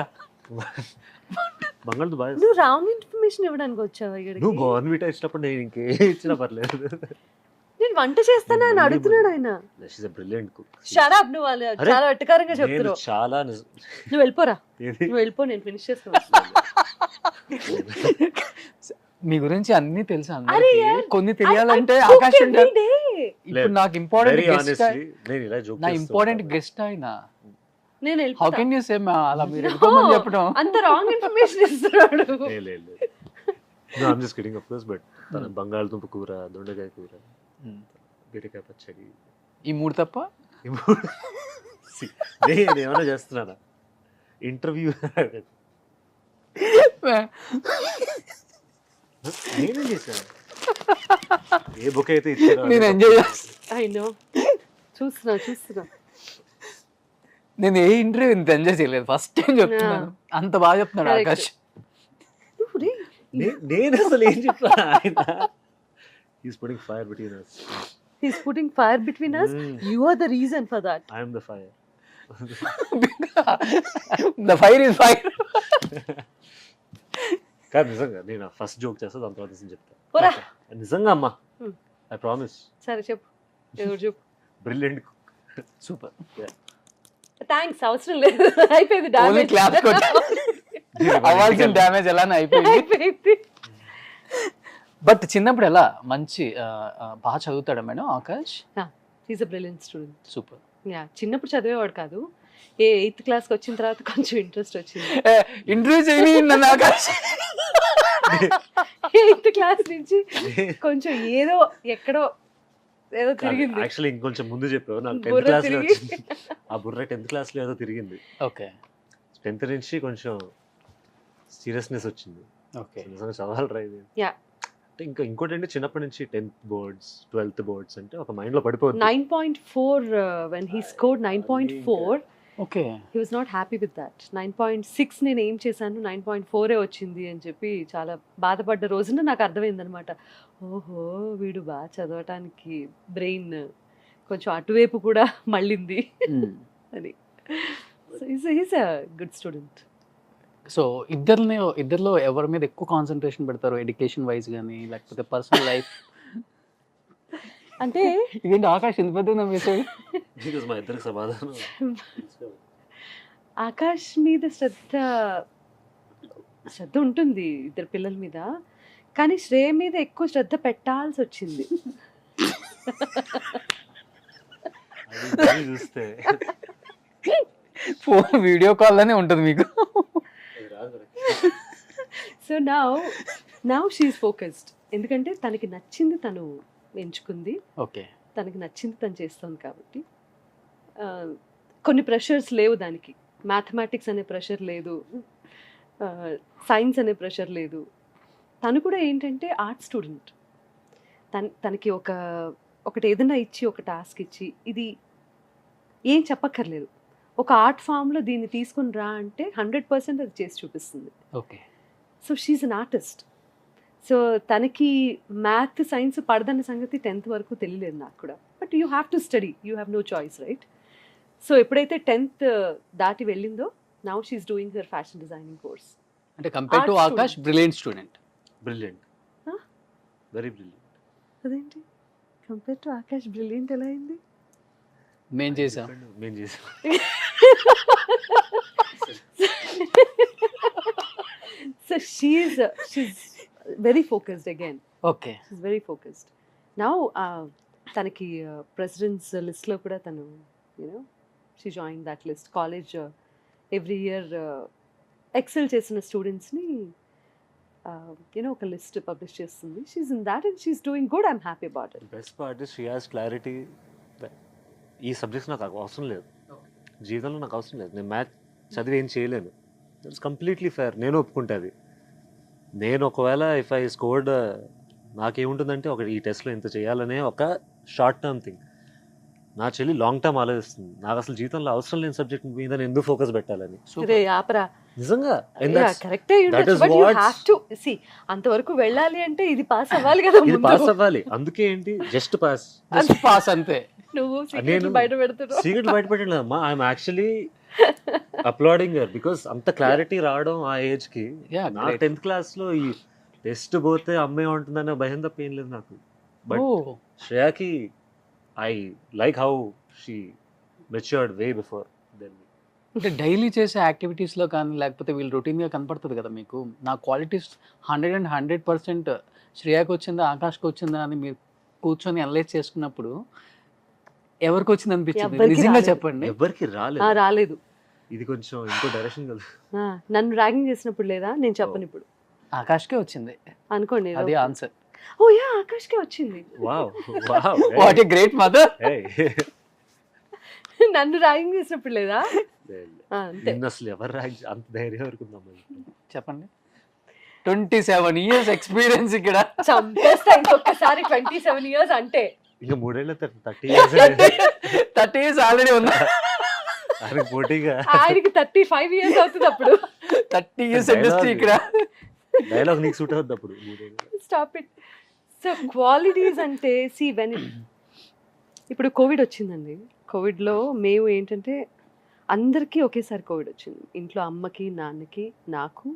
బంగాళదుంప బాగా నువ్వు చేస్తావు. రాంగ్ ఇన్ఫర్మేషన్ ఇవ్వడానికి వచ్చావు ఇక్కడికి. నువ్వు బోర్న్విటా ఇచ్చినప్పుడు నేను ఇంకే ఇచ్చినా పర్లేదు. నేను వంట చేస్తానా అని అడుగుతున్నాడు ఆయన. She's a brilliant cook. షరాబ్ నువ్వు వాళ్ళు అరే, చాలా వెటకారంగా నేను చెప్తున్నావు. చాలా నువ్వు వెళ్ళిపోరా, ఏది నువ్వు వెళ్ళిపో, నేను ఫినిష్ చేస్తాను. మీ గురించి అన్ని తెలుసు అరే అందరికీ. యార్, కొన్ని తెలియాలంటే I cook ఆకాశం every day. ఇప్పుడు నాకు ఇంపార్టెంట్ వెరీ గెస్ట్, ఆనెస్ట్లీ నేను ఇలా జోక్ నా ఇంపార్టెంట్ గెస్ట్ ఆయన. నేను హౌ వెళ్ళిపోతా. కెన్ యూ సే అలా మీరు వెళ్ళిపోమని చెప్పడం? అంత రాంగ్ ఇన్ఫర్మేషన్ ఇస్తున్నాడు. లేదు. No, I'm just kidding of course, but తన బంగాళదుంప కూర, దొండకాయ కూర, బీరకాయ పచ్చడి, ఈ మూడు తప్ప నేను ఏమైనా చేస్తున్నానా? ఇంటర్వ్యూ నేనేం చేశాను? ఏ బుక్ అయితే ఇచ్చారో నేను ఎంజాయ్ చేస్తాను. ఐ నో, చూస్తున్నా. నేను ఏ ఇంటర్వ్యూ ఇంత ఎంజాయ్ చేయలేదు. ఫస్ట్ టైం చెప్తున్నాను. అంత బాగా చెప్తున్నాడు Correct. ఆకాష్. నేను అసలు ఏం చెప్పాను? ఆయన he's putting fire between us. He's putting fire between us. You are the reason for that. I am the fire. The fire is fire. కాదు నిజంగా నేను ఫస్ట్ జోక్ చేస్తా, దాని తర్వాత నేను చెప్తా. పోరా. నిజంగా అమ్మా, Hmm. I promise. సరే చెప్పు, ఎవరు చెప్పు. బ్రిలియంట్. సూపర్. థ్యాంక్స్, అవసరం లేదు. అయిపోయింది, ఓన్లీ డామేజ్ క్లాప్స్ కొట్టా. అవ్వాల్సిన డ్యామేజ్ ఎలానే అయిపోయింది. అయిపోయింది. బట్ చిన్నప్పుడు ఎలా మంచి బాగా చదువుతాడా madam Akash? He's a brilliant student. Super. Ya, చిన్నప్పుడు చదివేవాడు కాదు. 8th క్లాస్కి వచ్చిన తర్వాత కొంచెం ఇంట్రెస్ట్ వచ్చింది. ఇంటర్వ్యూ చేయి నన్ను ఆకాష్. 8th క్లాస్ నుంచి కొంచెం ఏదో ఎక్కడో ఏదో తిరిగింది. యాక్చువల్లీ ఇంకొంచెం ముందు చెప్పావు నాకు. 10th బుర్ర క్లాస్ లో తిరిగి. వచ్చింది. ఆ బుర్ర 10th క్లాస్ లో ఏదో తిరిగింది. ఓకే 10th నుంచి కొంచెం సీరియస్నెస్ వచ్చింది. ఓకే. నిజంగా చదవాలి రా ఇది. Yeah. అంటే ఇంకా ఇంకోటి అంటే చిన్నప్పటి నుంచి 10th boards 12th boards అంటే ఒక మైండ్ లో పడిపోతుంది. 9.4 when he scored 9.4, okay. he was not happy with that. 9.6 నేను ఏం చేశాను, 9.4 వచ్చింది అని చెప్పి చాలా బాధపడ్డ రోజున నాకు అర్థమైంది అనమాట. ఓహో, వీడు బాగా చదవటానికి బ్రెయిన్ కొంచెం అటువైపు కూడా మళ్ళింది అని. So is a good student. So ఇద్దరిలో ఎవరి మీద ఎక్కువ కాన్సన్ట్రేషన్ పెడతారు, ఎడ్యుకేషన్ వైజ్ కానీ లేకపోతే పర్సనల్ లైఫ్? అంటే ఇదేంటి ఆకాష్ ఎంత పెద్ద మెసేజ్? Because మా ఇద్దరికి సమాధానం ఆకాష్ మీద శ్రద్ధ ఉంటుంది ఇద్దరు పిల్లల మీద, కానీ శ్రేయ మీద ఎక్కువ శ్రద్ధ పెట్టాల్సి వచ్చింది. అది చూస్తే ఫోన్ వీడియో కాల్ లోనే ఉంటుంది మీకు. అది రాదు. So now she's focused. ఎందుకంటే తనకి నచ్చింది తను ఎంచుకుంది, ఓకే. తనకి నచ్చింది తను చేస్తుంది కాబట్టి కొన్ని ప్రెషర్స్ లేవు దానికి. మ్యాథమెటిక్స్ అనే ప్రెషర్ లేదు, సైన్స్ అనే ప్రెషర్ లేదు. తను కూడా ఏంటంటే ఆర్ట్ స్టూడెంట్. తనకి ఒకటి ఏదైనా ఇచ్చి, ఒక టాస్క్ ఇచ్చి, ఇది ఏం చెప్పక్కర్లేదు, ఒక ఆర్ట్ ఫామ్లో దీన్ని తీసుకుని రా అంటే 100% అది చేసి చూపిస్తుంది. Okay. So she's an artist. So తనకి మ్యాథ్ సైన్స్ పడదన్న సంగతి 10th వరకు తెలియలేదు నాకు కూడా. But you have to study, you have no choice, right? So ఎప్పుడైతే 10th దాటి వెళ్ళిందో, now she's doing her fashion designing course. అంటే compare to Art Akash brilliant student. Brilliant, Huh? Very brilliant. అదేంటి కంపేర్ టు ఆకాష్ బ్రిలియంట్ ఎలా అయింది? మేం చేసాం. మేము చేసాం. So she's very focused again. Okay. She's very focused. Now తనకి ప్రెసిడెంట్స్ లిస్ట్లో కూడా తను she joined that list. College every year excel చేసిన స్టూడెంట్స్ని ఒక లిస్ట్ పబ్లిష్ చేస్తుంది. She's in that and she's doing good. I'm happy about it. Best part is she has clarity. ఈ subjects నాకు అవసరం లేదు, జీవితంలో నాకు అవసరం లేదు, నేను మ్యాథ్స్ చదివి ఏం చేయలేను. It's completely fair. నేను ఒప్పుకుంటుంది. నేను ఒకవేళ ఇఫ్ ఐ స్కోర్డ్, నాకేముంటుందంటే ఈ టెస్ట్లో ఇంత చేయాలనే ఒక షార్ట్ టర్మ్ థింగ్. నా చెల్లి లాంగ్ టర్మ్ ఆలోచిస్తుంది. నాకు అసలు జీవితంలో అవసరం లేని సబ్జెక్ట్ మీద నేను ఎందుకు ఫోకస్ పెట్టాలని. ఆపరా నిజంగా కరెక్టే. But you have to see అంతవరకు వెళ్ళాలి అంటే ఇది పాస్ అవ్వాలి కదా. ఇది పాస్ అవ్వాలి. అందుకే ఏంటి జస్ట్ పాస్, పాస్ అంతే. నువ్వు నేను బయట పెడుతున్నావు. సీక్రెట్ బయట పెట్టలేదమ్మా. ఐఎమ్ యాక్చువల్లీ అప్లాడింగ్ హర్ బికాస్ అంత క్లారిటీ రావడం ఆ ఏజ్ కి. Yeah, నా great. 10th క్లాస్ లో ఈ టెస్ట్ పోతే అమ్మాయి ఉంటుందనే భయం తప్ప ఏం లేదు నాకు. బట్ Oh, శ్రేయాకి I like how she matured way before then. అంటే డైలీ చేసే యాక్టివిటీస్లో కానీ లేకపోతే వీళ్ళు రొటీన్గా కనపడుతుంది కదా మీకు. నా క్వాలిటీస్ 100% శ్రేయాకి వచ్చిందా ఆకాష్కి వచ్చిందా అని మీరు కూర్చొని అనలైజ్ చేసుకున్నప్పుడు ఎవరికి వచ్చింది అనిపించింది? ఎవ్వరికీ నిజంగా రాలేదు. చెప్పండి. ఎవరికి రాలేదు. రాలేదు. ఇది కొంచెం ఇంకో డైరెక్షన్ కదా. నన్ను ర్యాగింగ్ చేసినప్పుడు లేదా? నేను చెప్పను ఇప్పుడు ఆకాష్కే వచ్చింది అనుకోండి. అదే ఆన్సర్. ఓ యా ఆకాష్కే వచ్చింది. Wow wow. What a great mother. నన్ను ర్యాగింగ్ చేసినప్పుడు లేదా? అంతే. నిన్న అసలు ఎవరు ర్యాంక్ అంత ధైర్యం వరకు ఉందమ్మా. చెప్పండి. 27 years ఎక్స్పీరియన్స్ ఇక్కడ. చంపేస్తా ఇంకొకసారి 27 years అంటే. ఇంకా 3 ఏళ్ళ 30 years 30 years ఆల్రెడీ ఉన్నా. ఆయనకి పోటీగా ఆయనకి 35 years అవుతుంది అప్పుడు. 30 years ఇండస్ట్రీ ఇక్కడ. డైలాగ్ నీకు సూట్ అవుతుంది అప్పుడు. 3 ఏళ్ళు. Stop it. సో క్వాలిటీస్ అంటే సి వెన్ ఇప్పుడు కోవిడ్ వచ్చిందండి. కోవిడ్లో మేము ఏంటంటే అందరికీ ఒకేసారి కోవిడ్ వచ్చింది. ఇంట్లో అమ్మకి నాన్నకి నాకు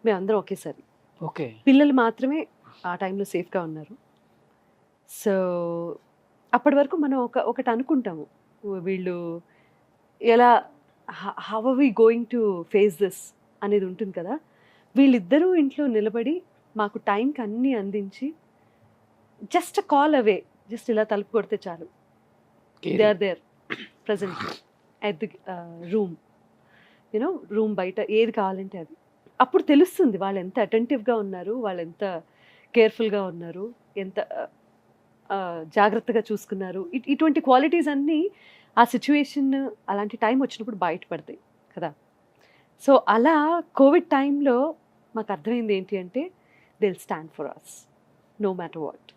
మేమందరం ఒకేసారి. ఓకే. పిల్లలు మాత్రమే ఆ టైంలో సేఫ్గా ఉన్నారు. సో అప్పటి వరకు మనం ఒకటి అనుకుంటాము, వీళ్ళు ఎలా how are we going to face this అనేది ఉంటుంది కదా. వీళ్ళిద్దరూ ఇంట్లో నిలబడి మాకు టైంకి అన్నీ అందించి జస్ట్ కాల్ అవే, జస్ట్ ఇలా తలుపు కొడితే చాలు, they are there present at the room, room బయట ఏది కావాలంటే అది. అప్పుడు తెలుస్తుంది వాళ్ళు ఎంత అటెంటివ్గా ఉన్నారు, వాళ్ళు ఎంత కేర్ఫుల్గా ఉన్నారు, ఎంత జాగ్రత్తగా చూసుకున్నారు. ఇటువంటి క్వాలిటీస్ అన్నీ ఆ సిచ్యువేషన్ అలాంటి టైం వచ్చినప్పుడు బయటపడతాయి కదా. సో అలా కోవిడ్ టైంలో మాకు అర్థమైంది ఏంటి అంటే they will stand for us no matter what.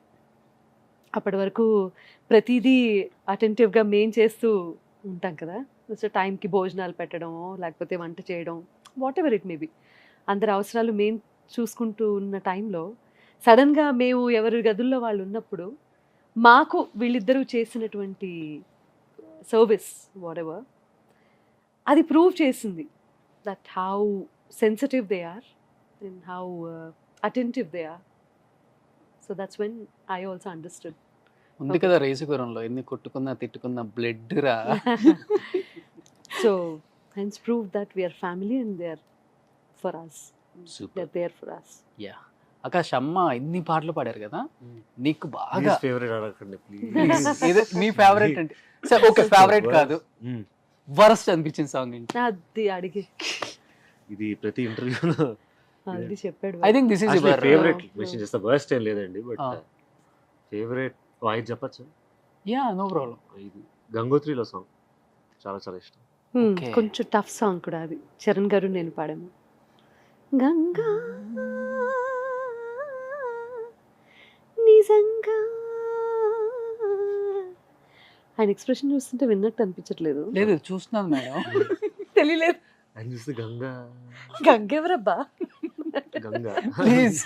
అప్పటి వరకు ప్రతిదీ అటెంటివ్గా మేం చేస్తూ ఉంటాం కదా. సో టైంకి భోజనాలు పెట్టడమో లేకపోతే వంట చేయడం, what ever it may be, అందరి అవసరాలు మేము చూసుకుంటూ ఉన్న టైంలో సడన్గా మేము ఎవరి గదుల్లో వాళ్ళు ఉన్నప్పుడు మాకు వీళ్ళిద్దరూ చేసినటువంటి సర్వీస్ వాట్ ఎవర్ అది ప్రూవ్ చేసింది that how sensitive they are and how attentive they are. So that's when I also understood. ఉంది కదా రేసుగురంలో ఎన్ని కొట్టుకున్నా తిట్టుకున్నా బ్లడ్ రా. So hence prove that we are family and they are for us. Super. They're there for us. Yeah. Akash అమ్మ ఇన్ని పాటలు పాడారు కదా, నీకు బాగా ఫేవరెట్ అడగండి ఏదో మీ ఫేవరెట్ అంటే సరే ఓకే ఫేవరెట్ కాదు, వరస్ట్ అనిపించిన సాంగ్ ఏంటి? అది అడిగి ఇది ప్రతి ఇంటర్వ్యూలో ఆల్రెడీ చెప్పాడు. I think this is your favourite mention చేస్తా. వర్స్ట్ ఏం లేదండి, బట్ ఫేవరెట్ వాయిస్ చెప్పచ్చు. Yeah no problem. ఇది గంగోత్రిలో సాంగ్ చాలా చాలా ఇష్టం. Okay. కొంచెం టఫ్ సాంగ్ కూడా అది. చరణ్ గారు నేను పాడాము. గంగా నిజంగా ఆయన ఎక్స్ప్రెషన్ చూస్తుంటే విన్నట్టు అనిపించట్లేదు. లేదు చూస్తున్నాను మేడం. తెలియలేదు. ఆయన చూస్తే గంగా గంగెవరబ్బా? గంగా ప్లీజ్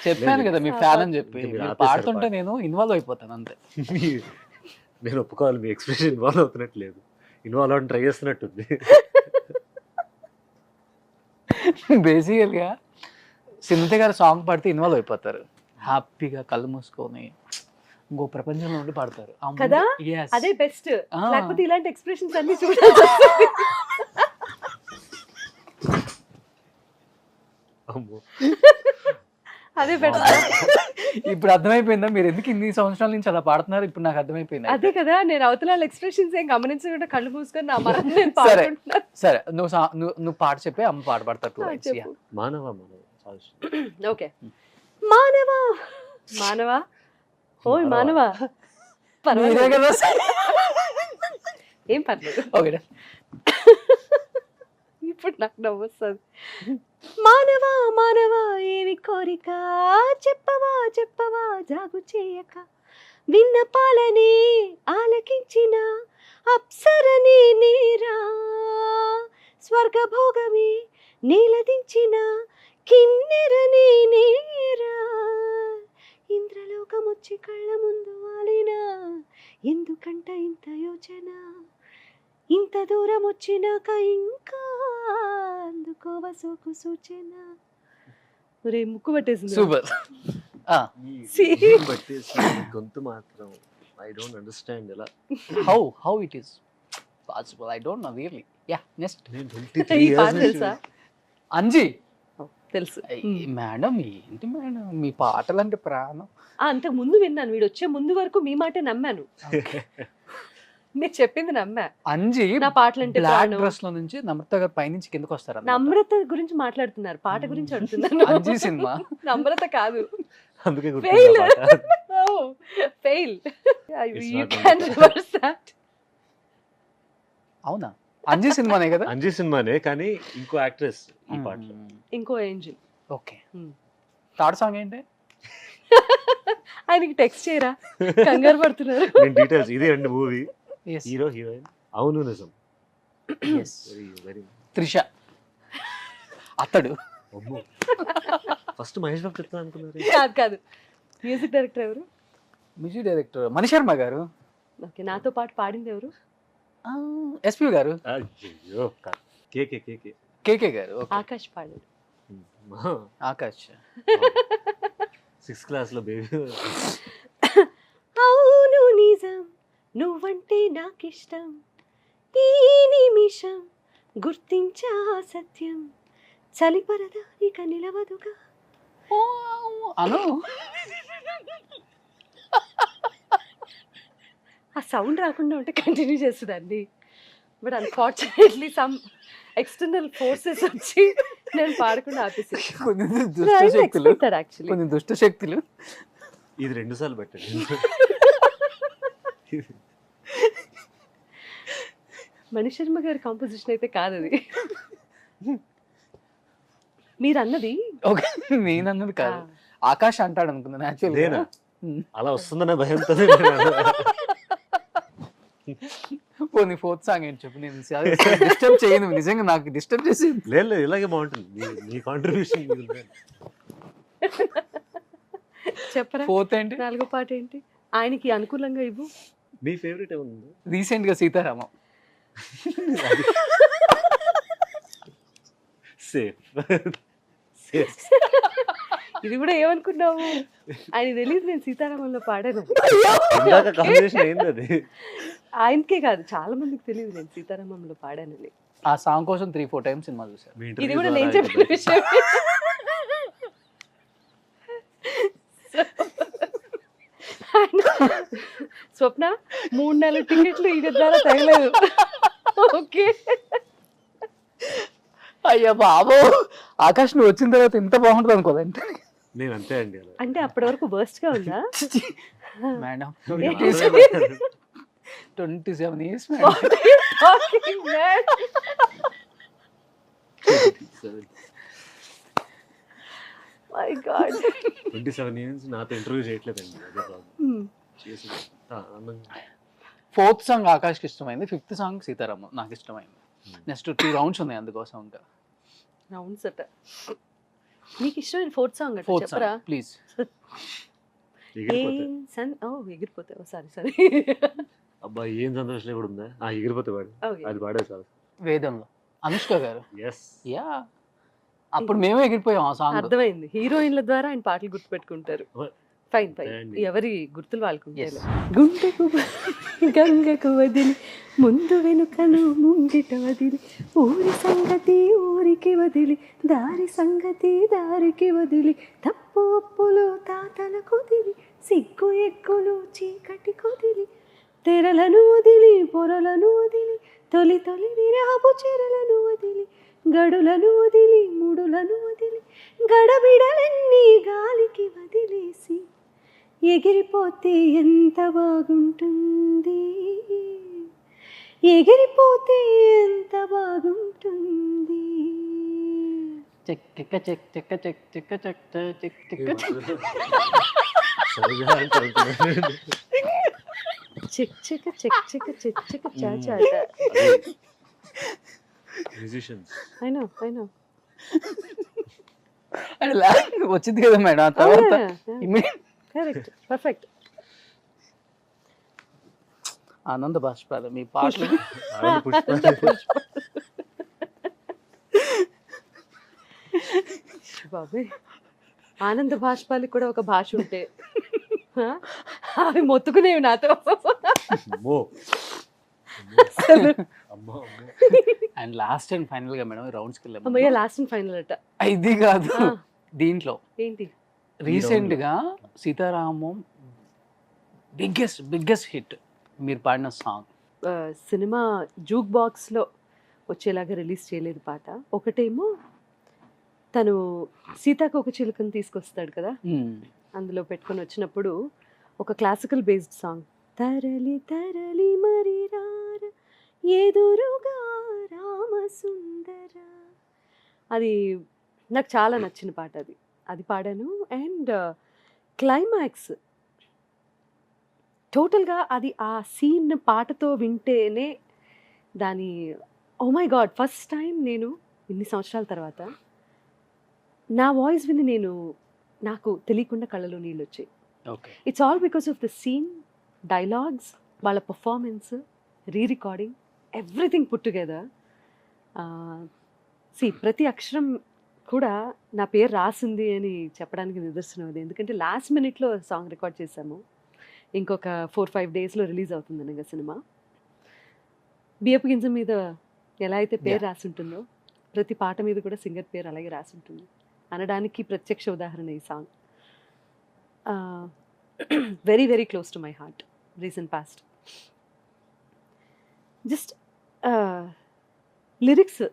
చెప్పాను కదా మీ ఫ్యాన్ అని చెప్పి, మీరు మీరు ఆపేశారు పాడుతుంటే పాట. నేను ఇన్వాల్వ్ అయిపోతాను అంతే. నేను ఒప్పుకోవాలి, మీ ఎక్స్ప్రెషన్ ఇన్వాల్వ్ అవుతున్నట్లేదు, ఇన్వాల్వ్ అవ్వడం ట్రై చేస్తున్నట్టుంది. బేసికల్గా సింధు గారు సాంగ్ పాడితే ఇన్వాల్వ్ అయిపోతారు, హ్యాపీగా కళ్ళు మూసుకొని ఇంకో ప్రపంచంలో ఉండి పాడతారు. ఆ కదా? moment- yes. అదే బెస్ట్. ఆ. లేకపోతే ఇలాంటి ఎక్స్ప్రెషన్స్ అన్ని చూడాల్సి వస్తుంది. అమ్మో. అదే బెటర్. ఇప్పుడు అర్థమైపోయిందా మీరు ఎందుకు ఇన్ని సంవత్సరాల నుంచి అలా పాడుతున్నారు? ఇప్పుడు నాకు అర్థమైపోయింది. అదే కదా, నేను అవతల ఎక్స్ప్రెషన్స్ ఏం గమనించకుండా కళ్ళు మూసుకొని నా మనం నేను సరే. పాడుకుంటున్నాను. సరే నువ్వు పాట చెప్పి అమ్మ పాట పాడతారు 2 lines. చెప్పు. మానవ చాలా ఇష్టం. ఓకే. మానవా మానవా ఓయ్ మానవా. మీరే పర్వాలేదు, కదా. ఏం పర్లేదు. ఓకే ఇప్పుడు నాకు నవ్వు వస్తుంది. మానవా మానవా ఏమి కోరిక, చెప్పవా చెప్పవా జాగు చేయక, విన్నపాలని ఆలకించిన అప్సరని నీరా, స్వర్గభోగమే నీలదించిన కిన్నెరని నీరా, ఇంద్రలోకమొచ్చి కళ్ళ ముందు వాలినా, ఎందుకంట ఇంత యోచన, ఇంత దూరం వచ్చినాక ఇంకా అందుకోవ సోకు సూచన. రే ముక్కు పట్టేసింది. సూపర్. ఈ బట్టేసి గొంతు మాత్రం ఐ డోంట్ అండర్స్టాండ్ ఎలా. How it is possible, I don't know really. Yeah next నేను 23 ఈ పాట years తెలుసా? అంజీ. తెలుసు. మేడం ఏంటి మేడం మీ పాటలు అంటే ప్రాణం. అంతకు ముందు విన్నాను, వీడు వచ్చే ముందు వరకు మీ మాటే నమ్మాను. మీరు చెప్పింది నమ్మా. అంజీ నా పాటలు అంటే బ్లాక్ ప్రాణం. డ్రెస్ లో నుంచి నమ్రత గారు పైనుంచి కిందకి వస్తారు. నమ్రత గురించి మాట్లాడుతున్నారు, పాట గురించి అడుగుతున్నాను. అంజీ సినిమా. నమ్రత కాదు. అందుకే Fail. గుర్తుంది Oh, fail. It's You not can Namrata. reverse that. అవునా? అంజీ సినిమానే కదా. అంజీ సినిమానే కానీ ఇంకో యాక్ట్రెస్ ఈ పాటలో. ఇంకో angel. Okay. Hmm. Third song ఏంటి? ఆయనకి టెక్స్ట్ చేయరా, కంగారు పడుతున్నారు. నేను డీటెయిల్స్ ఇదే అండి మూవీ. Yes. హీరో హీరోయిన్ అవును నిజం. Yes. Very very. త్రిష అతడు. అమ్మో ఫస్ట్ మహేష్ బాబు చెప్తాను అనుకున్నారు. కాదు కాదు, మ్యూజిక్ డైరెక్టర్ ఎవరు? మ్యూజిక్ డైరెక్టర్ మణిశర్మ గారు. ఓకే, నాతో పాటు పాడింది ఎవరు? ఎస్పీ గారు. అయ్యో కేకే కేకే కేకే గారు. Okay. ఆకాష్ పాడాడు. ఆకాష్. 6th class లో బేబీ. అవును నిజం, నువ్వంటే నాకిష్టం, ఈ నిమిషం గుర్తించా సత్యం, చలిపరదా ఇక నిలవదుగా. అను ఆ సౌండ్ రాకుండా ఉంటే కంటిన్యూ చేస్తుందండి. But unfortunately some external forces వచ్చి నేను పాడకుండా ఆపేసాను. కొన్ని దుష్ట శక్తులు, యాక్చువల్లీ కొన్ని దుష్ట శక్తులు. ఇది 2 సార్లు పెట్టండి. మణిశర్మ గారి కాంపోజిషన్ అయితే కాదు అది. మీరు అన్నది ఓకే నేను అన్నది కాదు, ఆకాష్ అంటాడు అనుకున్నాను యాక్చువల్లీ. నేనా? అలా వస్తుందనే భయంతో పోనీ 4th సాంగ్ ఏంటి చెప్పు. నేను డిస్టర్బ్ చేయను, నిజంగా నాకు డిస్టర్బ్ చేసి. లేదు ఇలాగే బాగుంటుంది మీ కాంట్రిబ్యూషన్. చెప్పరా, 4th ఏంటి? 4వ పాట ఏంటి? ఆయనకి అనుకూలంగా ఇవ్వు. మీ ఫేవరెట్ ఏముంది? రీసెంట్ గా సీతారామం. Safe safe. ఇది కూడా ఏమనుకున్నావు? ఆయన తెలియదు నేను సీతారామంలో పాడాను. ఇందాక కాంబినేషన్ అయింది అది. ఆయనకే కాదు, చాలా మందికి తెలియదు నేను సీతారామంలో పాడానని. ఆ సాంగ్ కోసం 3-4 టైమ్స్ సినిమా చూసాను. మీ ఇది interview కూడా ద్వారా నేను చెప్పిన విషయం. స్వప్న 3-4 టికెట్లు ఈ ద్వారా తగలేదు. ఓకే, అయ్యా బాబు, ఆకాష్ నువ్వు వచ్చిన తర్వాత ఇంత బాగుంటుంది అనుకోదంటే. నేను అంతే అండి అలా. అంటే అప్పటి వరకు వర్స్ట్ గా ఉందా? మేడం నేను 27 years What are you talking, man? My God. 27 years నాతో ఇంటర్వ్యూ చేయట్లేదండి. అదే ప్రాబ్లం. Hmm. చేసి ఆనందంగా. 4th సాంగ్ ఆకాష్కి ఇష్టమైంది, 5th సాంగ్ సీతారామం నాకు ఇష్టమైంది. నెక్స్ట్ 2 రౌండ్స్ ఉన్నాయి అందుకోసం ఇంకా. రౌండ్స్ అట. నీకు ఇష్టమైన 4th సాంగ్ అట 4th చెప్పరా? Song please. ఎగిరిపోతే ఎగిరిపోతావు. సారీ. అబ్బా ఏం సంతోషం కూడా ఉందా? ఎగిరిపోతే వాడు Okay. అది పాడే చాలు. వేదంలో అనుష్క గారు. ఎస్ యా అప్పుడు మేమే ఎగిరిపోయాం ఆ సాంగ్. అర్థమైంది, హీరోయిన్ల ద్వారా ఆయన పాటలు గుర్తుపెట్టుకుంటారు. ఫైన్ ఫైన్, And ఎవరి గుర్తులు వాళ్ళకు ఉంటాయి. Yes. గుండెకు గంగకు వదిలి ముందు వెనుకను ముంగిట వదిలి ఊరి సంగతి ఊరికి వదిలి దారి సంగతి దారికి వదిలి తప్పు ఒప్పులు తాతల కుదిలి సిగ్గు ఎగ్గులు చీకటి కుదిలి తెరలను వదిలి పొరలను వదిలి తొలి తొలి విరహపు చెరలను వదిలి గడులను వదిలి ముడులను వదిలి గడబిడలన్నీ గాలికి వదిలేసి ఎగిరిపోతే ఎంత బాగుంటుంది, ఎగిరిపోతే ఎంత బాగుంటుంది. చెక్ చెక్క చెక్ చెక్క చెక్ చెక్క చెక్ చెక్ చెక్క సరిగా అంటే అవుతుంది. Check check check check check check చాచా. Musicians. ఐ నో వచ్చింది కదా మేడం. ఆ తర్వాత కరెక్ట్, పర్ఫెక్ట్. ఆనంద బాష్పాలు మీ పాటలు. ఆవిడ పుష్ప. బాబాయ్, ఆనంద భాష్పాలకి కూడా ఒక భాష ఉంటే హా? అవి మొత్తుకునేవి నాతో. అమ్మో. అసలు అమ్మో అమ్మో. అండ్ లాస్ట్ అండ్ ఫైనల్ గా మేడం రౌండ్స్కి అమ్మయ్య, వెళ్ళాము. లాస్ట్ అండ్ ఫైనల్ అట. ఇది కాదు, ఆ, దీంట్లో ఏంటి? రీసెంట్ గా సీతారామం బిగ్గెస్ట్ హిట్ మీరు పాడిన సాంగ్. సినిమా జూక్ బాక్స్లో వచ్చేలాగా రిలీజ్ చేయలేదు పాట. ఒకటేమో తను సీతాకోక చిలుకను తీసుకొస్తాడు కదా, అందులో పెట్టుకొని వచ్చినప్పుడు ఒక క్లాసికల్ బేస్డ్ సాంగ్, తరలి తరలి మరి రార ఎదురుగా రామసుందర, అది నాకు చాలా నచ్చిన పాట. అది పాడాను. అండ్ క్లైమాక్స్ టోటల్గా అది ఆ సీన్ పాటతో వింటేనే దాని oh my god, first time నేను ఇన్ని సంవత్సరాల తర్వాత నా వాయిస్ విని నాకు తెలియకుండా కళ్ళలో నీళ్ళు వచ్చాయి. Okay. It's all because of the scene, dialogues, వాళ్ళ performance, recording, everything put together. ప్రతి అక్షరం కూడా నా పేరు రాసింది అని చెప్పడానికి నిదర్శనం అది. ఎందుకంటే లాస్ట్ మినిట్లో సాంగ్ రికార్డ్ చేశాము. ఇంకొక 4-5 డేస్లో రిలీజ్ అవుతుంది అనగా సినిమా. బియ్యపు గింజ మీద ఎలా అయితే పేరు రాసి ఉంటుందో ప్రతి పాట మీద కూడా సింగర్ పేరు అలాగే రాసి ఉంటుంది అనడానికి ప్రత్యక్ష ఉదాహరణ ఈ song. Very very close to my heart recent past. Just lyrics,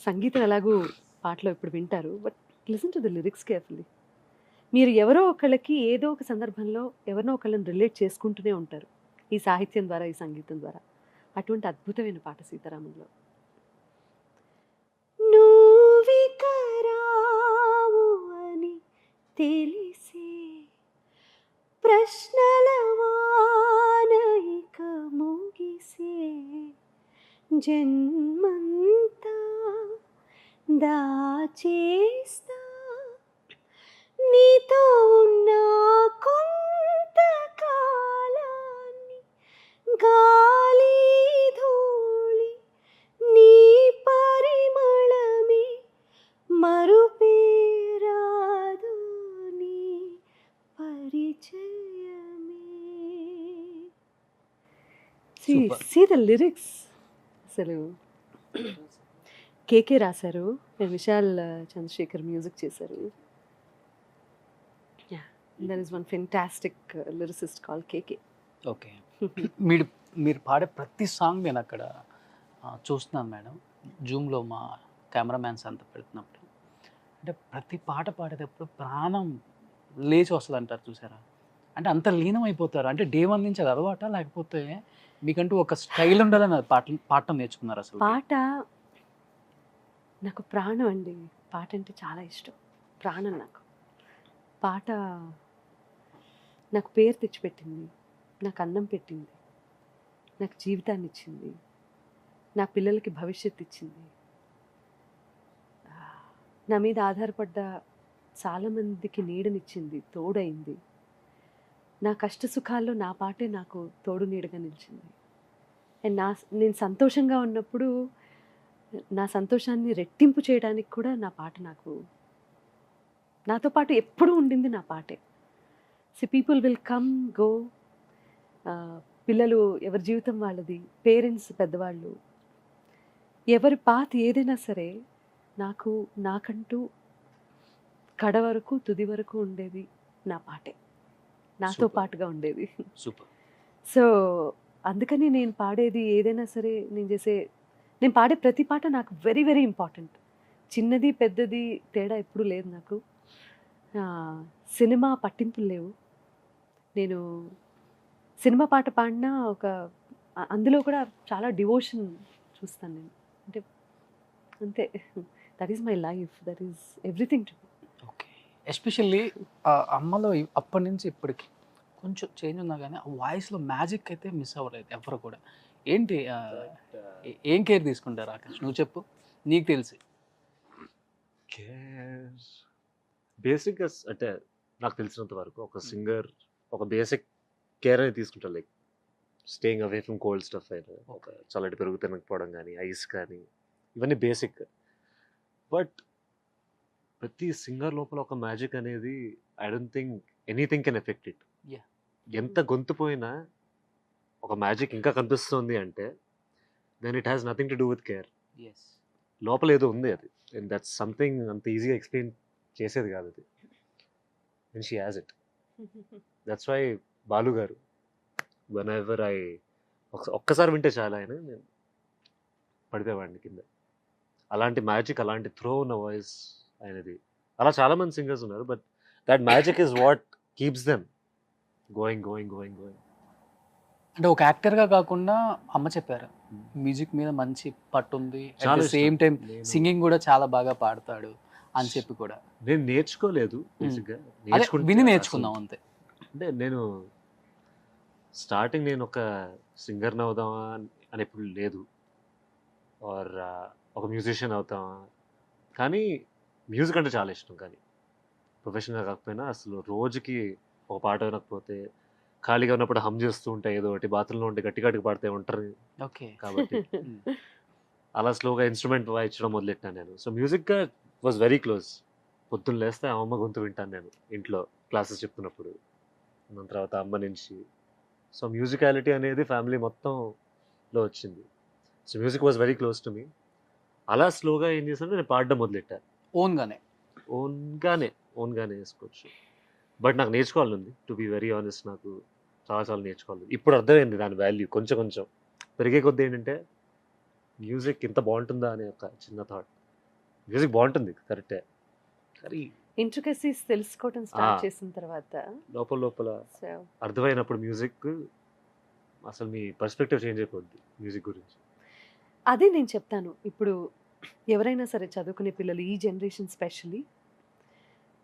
సంగీతం ఎలాగూ పాటలో ఇప్పుడు వింటారు, but listen to the lyrics carefully. మీరు ఎవరో ఒకళ్ళకి ఏదో ఒక సందర్భంలో ఎవరినో ఒకళ్ళని రిలేట్ చేసుకుంటూనే ఉంటారు ఈ సాహిత్యం ద్వారా, ఈ సంగీతం ద్వారా. అటువంటి అద్భుతమైన పాట సీతారామంలో. నువ్విక రావు అని తెలిసే ప్రశ్నల వాన ఇక ముగిసే జన్మంతా దాచేస్తా నీతో ఉన్న కొంత కాలాన్ని గాలి ధూళి నీ పరిమళమే మరుపేరాదు నీ పరిచయమే. Super. See the lyrics. అసలు కేకే రాశారు, విశాల్ చంద్రశేఖర్ మ్యూజిక్ చేశారు. There is one fantastic lyricist call KK. Okay. మీరు పాడే ప్రతి సాంగ్ నేను అక్కడ చూస్తున్నాను మేడం, జూమ్లో మా కెమెరామ్యాన్స్ అంతా పెడుతున్నప్పుడు. అంటే ప్రతి పాట పాడేటప్పుడు ప్రాణం లేచి వస్తుంది అంటారు చూసారా, అంటే అంత లీనం అయిపోతారు. అంటే డే 1 నుంచి అది అలవాట, లేకపోతే మీకంటూ ఒక స్టైల్ ఉండాలని అది పాడటం నేర్చుకున్నారు? అసలు పాట నాకు ప్రాణం అండి. పాట అంటే చాలా ఇష్టం, ప్రాణం నాకు. పాట నాకు పేరు తెచ్చిపెట్టింది, నాకు అన్నం పెట్టింది, నాకు జీవితాన్ని ఇచ్చింది, నా పిల్లలకి భవిష్యత్తు ఇచ్చింది. నా మీద ఆధారపడ్డ చాలామందికి నీడనిచ్చింది, తోడైంది. నా కష్ట సుఖాల్లో నా పాటే నాకు తోడు నీడగా నిలిచింది. అండ్ నేను సంతోషంగా ఉన్నప్పుడు నా సంతోషాన్ని రెట్టింపు చేయడానికి కూడా నా పాట నాతో పాటు ఎప్పుడూ ఉండింది నా పాటే. పీపుల్ విల్ కమ్ గో, పిల్లలు ఎవరి జీవితం వాళ్ళది, పేరెంట్స్ పెద్దవాళ్ళు, ఎవరి పాత ఏదైనా సరే నాకంటూ కడ వరకు తుది వరకు ఉండేది నా పాటే, నాతో Super. పాటుగా ఉండేది. సూపర్. సో అందుకని నేను పాడేది ఏదైనా సరే, నేను పాడే ప్రతి పాట నాకు వెరీ వెరీ ఇంపార్టెంట్. చిన్నది పెద్దది తేడా ఎప్పుడూ లేదు నాకు. సినిమా పట్టింపులు లేవు. నేను సినిమా పాట పాడినా అందులో కూడా చాలా డివోషన్ చూస్తాను నేను. అంటే అంతే, that is my life, that is everything to. Okay. Especially అమ్మలో అప్పటి నుంచి ఇప్పటికి కొంచెం చేంజ్ ఉన్నా కానీ ఆ వాయిస్లో మ్యాజిక్ అయితే మిస్ అవ్వలేదు ఎవరు కూడా. ఏంటి ఏం కేర్ తీసుకుంటారు ఆకాష్? నువ్వు చెప్పు, నీకు తెలిసి. బేసిక్గా అంటే నాకు తెలిసినంత వరకు ఒక సింగర్ ఒక బేసిక్ కేర్ అనేది తీసుకుంటారు. Like staying away from cold stuff అయినా, ఒక చల్లటి పెరుగు తినకపోవడం కానీ, ఐస్ కానీ, ఇవన్నీ బేసిక్. బట్ ప్రతి సింగర్ లోపల ఒక మ్యాజిక్ అనేది I don't think anything can affect it. Yeah. ఎంత గొంతు పోయినా ఒక మ్యాజిక్ ఇంకా కనిపిస్తుంది అంటే then it has nothing to do with care. లోపల ఏదో ఉంది అది, అండ్ దట్స్ సంథింగ్ అంత ఈజీగా ఎక్స్ప్లెయిన్ చేసేది కాదు అది, and she has it. That's why Balu గారు వన్ ఎవర్ ఒక్కసారి వింటే చాలా ఆయన నేను పడిపోయేవాడిని కింద. అలాంటి మ్యాజిక్, అలాంటి థ్రో ఉన్న వాయిస్ ఆయనది. అలా చాలా మంది సింగర్స్ ఉన్నారు, but that magic is what keeps them going. అంటే ఒక యాక్టర్గా కాకుండా అమ్మ చెప్పారు మ్యూజిక్ మీద మంచి పట్టు ఉంది, చాలా సేమ్ ఇష్టం. టైం నేను- సింగింగ్ కూడా చాలా బాగా పాడతాడు అని చెప్పి కూడా. నేను నేర్చుకోలేదు బేసిక్గా, అదే విని నేర్చుకుందాం అంతే. అంటే నేను స్టార్టింగ్ నేను ఒక సింగర్ని అవుదామా అని ఎప్పుడు లేదు, ఆర్ ఒక మ్యూజిషియన్ అవుతామా, కానీ మ్యూజిక్ అంటే చాలా ఇష్టం. కానీ ప్రొఫెషన్గా కాకపోయినా అసలు రోజుకి ఒక పాట వినకపోతే, ఖాళీగా ఉన్నప్పుడు హమ్ చేస్తూ ఉంటాయి ఏదో ఒకటి, బాత్రూంలో ఉంటే గట్టి గట్టిగా పాడితే ఉంటారు ఓకే. కాబట్టి అలా స్లోగా ఇన్స్ట్రుమెంట్ వాయించడం మొదలెట్టాను నేను. సో మ్యూజిక్గా వాజ్ వెరీ క్లోజ్. పొద్దున్న లేస్తే అమ్మ గొంతు వింటాను నేను ఇంట్లో క్లాసెస్ చెప్తున్నప్పుడు, దాని తర్వాత అమ్మ నుంచి. సో మ్యూజికాలిటీ అనేది ఫ్యామిలీ మొత్తంలో వచ్చింది. So music was very close to me. అలా స్లోగా ఏం చేశాను, నేను పాడడం మొదలెట్టాను. ఓన్గానే. ఓన్గానే వేసుకోవచ్చు. బట్ నాకు నేర్చుకోవాలని ఉంది, టు బీ వెరీ ఆనెస్ట్. నాకు చాలా నేర్చుకోవాలి. ఇప్పుడు అర్థమైంది దాని వాల్యూ. కొంచెం పెరిగే కొద్దీ ఏంటంటే మ్యూజిక్ ఇంత బాగుంటుందా అనే ఒక చిన్న థాట్. మ్యూజిక్ బాగుంటుంది కరెక్టే, కానీ ఇంట్రికసీస్ తెలుసుకోవడం స్టార్ట్ ఆ. చేసిన తర్వాత లోపల సో అర్థమైనప్పుడు మ్యూజిక్ అసలు మీ పర్స్పెక్టివ్ చేంజ్ అయిపోద్ది మ్యూజిక్ గురించి. అదే నేను చెప్తాను. ఇప్పుడు ఎవరైనా సరే చదువుకునే పిల్లలు, ఈ జనరేషన్ స్పెషల్లీ,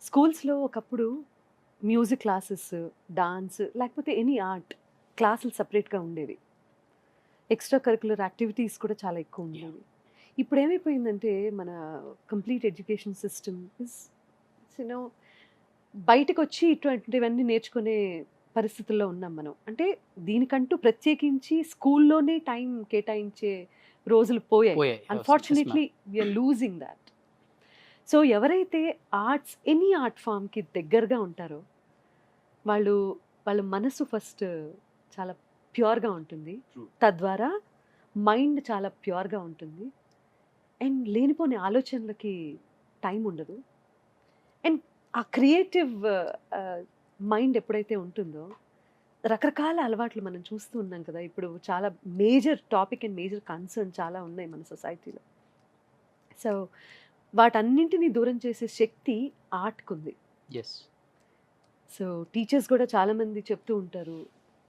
స్కూల్స్లో ఒకప్పుడు మ్యూజిక్ క్లాసెస్, డాన్స్, లేకపోతే ఎనీ ఆర్ట్ క్లాసులు సపరేట్గా ఉండేవి. ఎక్స్ట్రా కరికులర్ యాక్టివిటీస్ కూడా చాలా ఎక్కువ ఉండేవి. ఇప్పుడు ఏమైపోయిందంటే మన కంప్లీట్ ఎడ్యుకేషన్ సిస్టమ్ ఇస్ బయటకు వచ్చి ఇటువంటివన్నీ నేర్చుకునే పరిస్థితుల్లో ఉన్నాం మనం. అంటే దీనికంటూ ప్రత్యేకించి స్కూల్లోనే టైం కేటాయించే రోజులు పోయాయి. Unfortunately we are losing that. So ఎవరైతే ఆర్ట్స్, ఎనీ ఆర్ట్ ఫామ్కి దగ్గరగా ఉంటారో వాళ్ళ మనసు ఫస్ట్ చాలా ప్యూర్గా ఉంటుంది. True. తద్వారా మైండ్ చాలా ప్యూర్గా ఉంటుంది. అండ్ లేనిపోని ఆలోచనలకి టైం ఉండదు. అండ్ ఆ క్రియేటివ్ మైండ్ ఎప్పుడైతే ఉంటుందో, రకరకాల అలవాట్లు మనం చూస్తూ ఉన్నాం కదా. ఇప్పుడు చాలా major topic and major concern చాలా ఉన్నాయి మన సొసైటీలో. సో వాటన్నింటినీ దూరం చేసే శక్తి ఆర్ట్కి ఉంది. ఎస్. సో టీచర్స్ కూడా చాలామంది చెప్తూ ఉంటారు,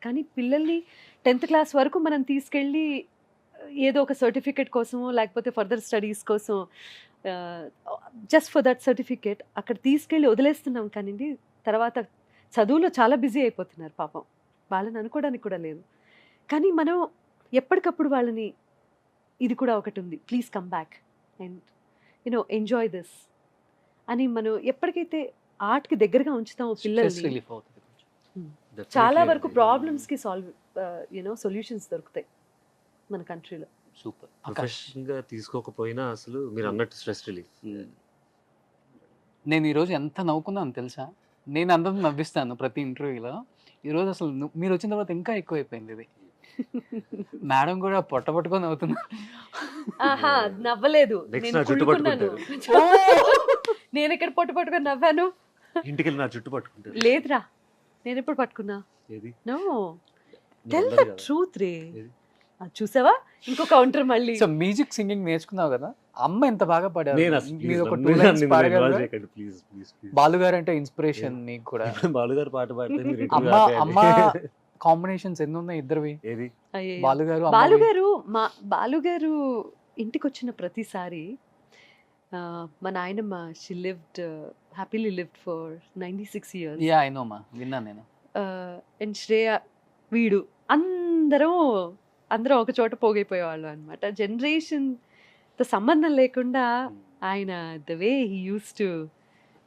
కానీ పిల్లల్ని 10th క్లాస్ వరకు మనం తీసుకెళ్ళి ఏదో ఒక సర్టిఫికేట్ కోసమో లేకపోతే ఫర్దర్ స్టడీస్ కోసం జస్ట్ ఫర్ దట్ సర్టిఫికేట్ అక్కడ తీసుకెళ్ళి వదిలేస్తున్నాం. కానీ తర్వాత చదువులో చాలా బిజీ అయిపోతున్నారు పాపం. వాళ్ళని అనుకోవడానికి కూడా లేదు. కానీ మనం ఎప్పటికప్పుడు వాళ్ళని, ఇది కూడా ఒకటి ఉంది, please come back and enjoy this అని మనం ఎప్పటికైతే ఆర్ట్కి దగ్గరగా ఉంచుతామో పిల్లల్ని, రిలీఫ్ అవుతుంది కొంచెం. చాలా Definitely వరకు అండి. ప్రాబ్లమ్స్కి సొల్యూషన్స్ దొరుకుతాయి మన కంట్రీలో. సూపర్. ప్రొఫెషన్గా తీసుకోకపోయినా అసలు మీరు అన్నట్టు స్ట్రెస్ రిలీఫ్. నేను ఈరోజు ఎంత నవ్వుకున్నాను తెలుసా? నేను అందరిని నవ్విస్తాను ప్రతి ఇంటర్వ్యూలో. ఈరోజు అసలు మీరు వచ్చిన తర్వాత ఇంకా ఎక్కువైపోయింది ఇది. మేడం కూడా పొట్ట పట్టుకొని నవ్వుతున్నారు. ఆహా నవ్వలేదు, Next నేను నా జుట్టు కుళ్ళుకున్నాను. నేను ఎక్కడ పొట్టు పట్టుకొని నవ్వాను? ఇంటికి వెళ్ళి నా జుట్టు పట్టుకుంటారు. లేదురా, నేను ఎప్పుడు పట్టుకున్నా? ఏది నో, నువ్వు టెల్ అన్నది ద కదా. ట్రూత్ రే. ఏది? చూసావా ఇంకో కౌంటర్ మళ్ళీ. సో మ్యూజిక్ సింగింగ్ నేర్చుకున్నావు కదా, అమ్మ ఎంత బాగా పాడారు. నేను అసలు మీరు please ఒక నన్ను 2 lines నన్ను పాడగలరా? involve చేయకండి, please, please, please. బాలుగారు అంటే ఇన్స్పిరేషన్ నీకు కూడా. బాలుగారు పాట పాడితే మీరు interview అమ్మ ఆపేయాలి. అమ్మ కాంబినేషన్స్ ఎన్ని ఉన్నాయి ఇద్దరివి? ఏది అయ్యయ్యో. బాలుగారు బాలుగారు బాలుగారు ఇంటికి వచ్చిన ప్రతిసారి మా నాయనమ్మ she lived happily lived for 96 years. Yeah I know మా, విన్నాను నేను. అండ్ శ్రేయ వీడు అందరం ఒక చోట పోగైపోయేవాళ్ళు అనమాట. జనరేషన్తో సంబంధం లేకుండా ఆయన the way he uses to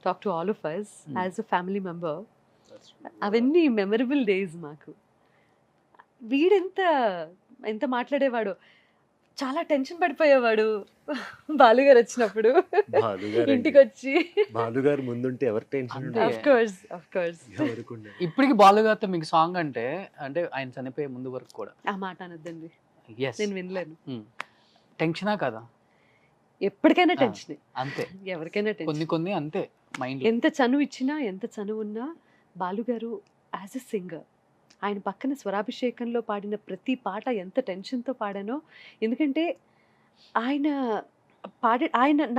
talk to all of us as a family member, అవన్నీ మెమరబుల్ డేస్ మాకు. వీడెంత ఎంత మాట్లాడేవాడు, చాలా టెన్షన్ పడిపోయేవాడు బాలుగారు వచ్చినప్పుడు బాలుగారు ఇంటికి వచ్చి. బాలుగారు ముందుంటే ఎవరి టెన్షన్ అంతే. ఉండదు. ఆఫ్ కోర్స్ ఎవరికి ఉండదు. ఇప్పటికి బాలుగారితో మీకు సాంగ్ అంటే అంటే ఆయన చనిపోయే ముందు వరకు కూడా ఆ మాట అనొద్దండి, ఎస్ నేను వినలేను. టెన్షనా కదా? ఎప్పటికైనా టెన్షన్, అంతే, ఎవరికైనా టెన్షన్. కొన్ని అంతే మైండ్. ఎంత చనువు ఇచ్చినా ఎంత చనువు ఉన్నా బాలుగారు యాజ్ ఎ సింగర్, ఆయన పక్కన స్వరాభిషేకంలో పాడిన ప్రతి పాట ఎంత టెన్షన్తో పాడానో. ఎందుకంటే ఆయన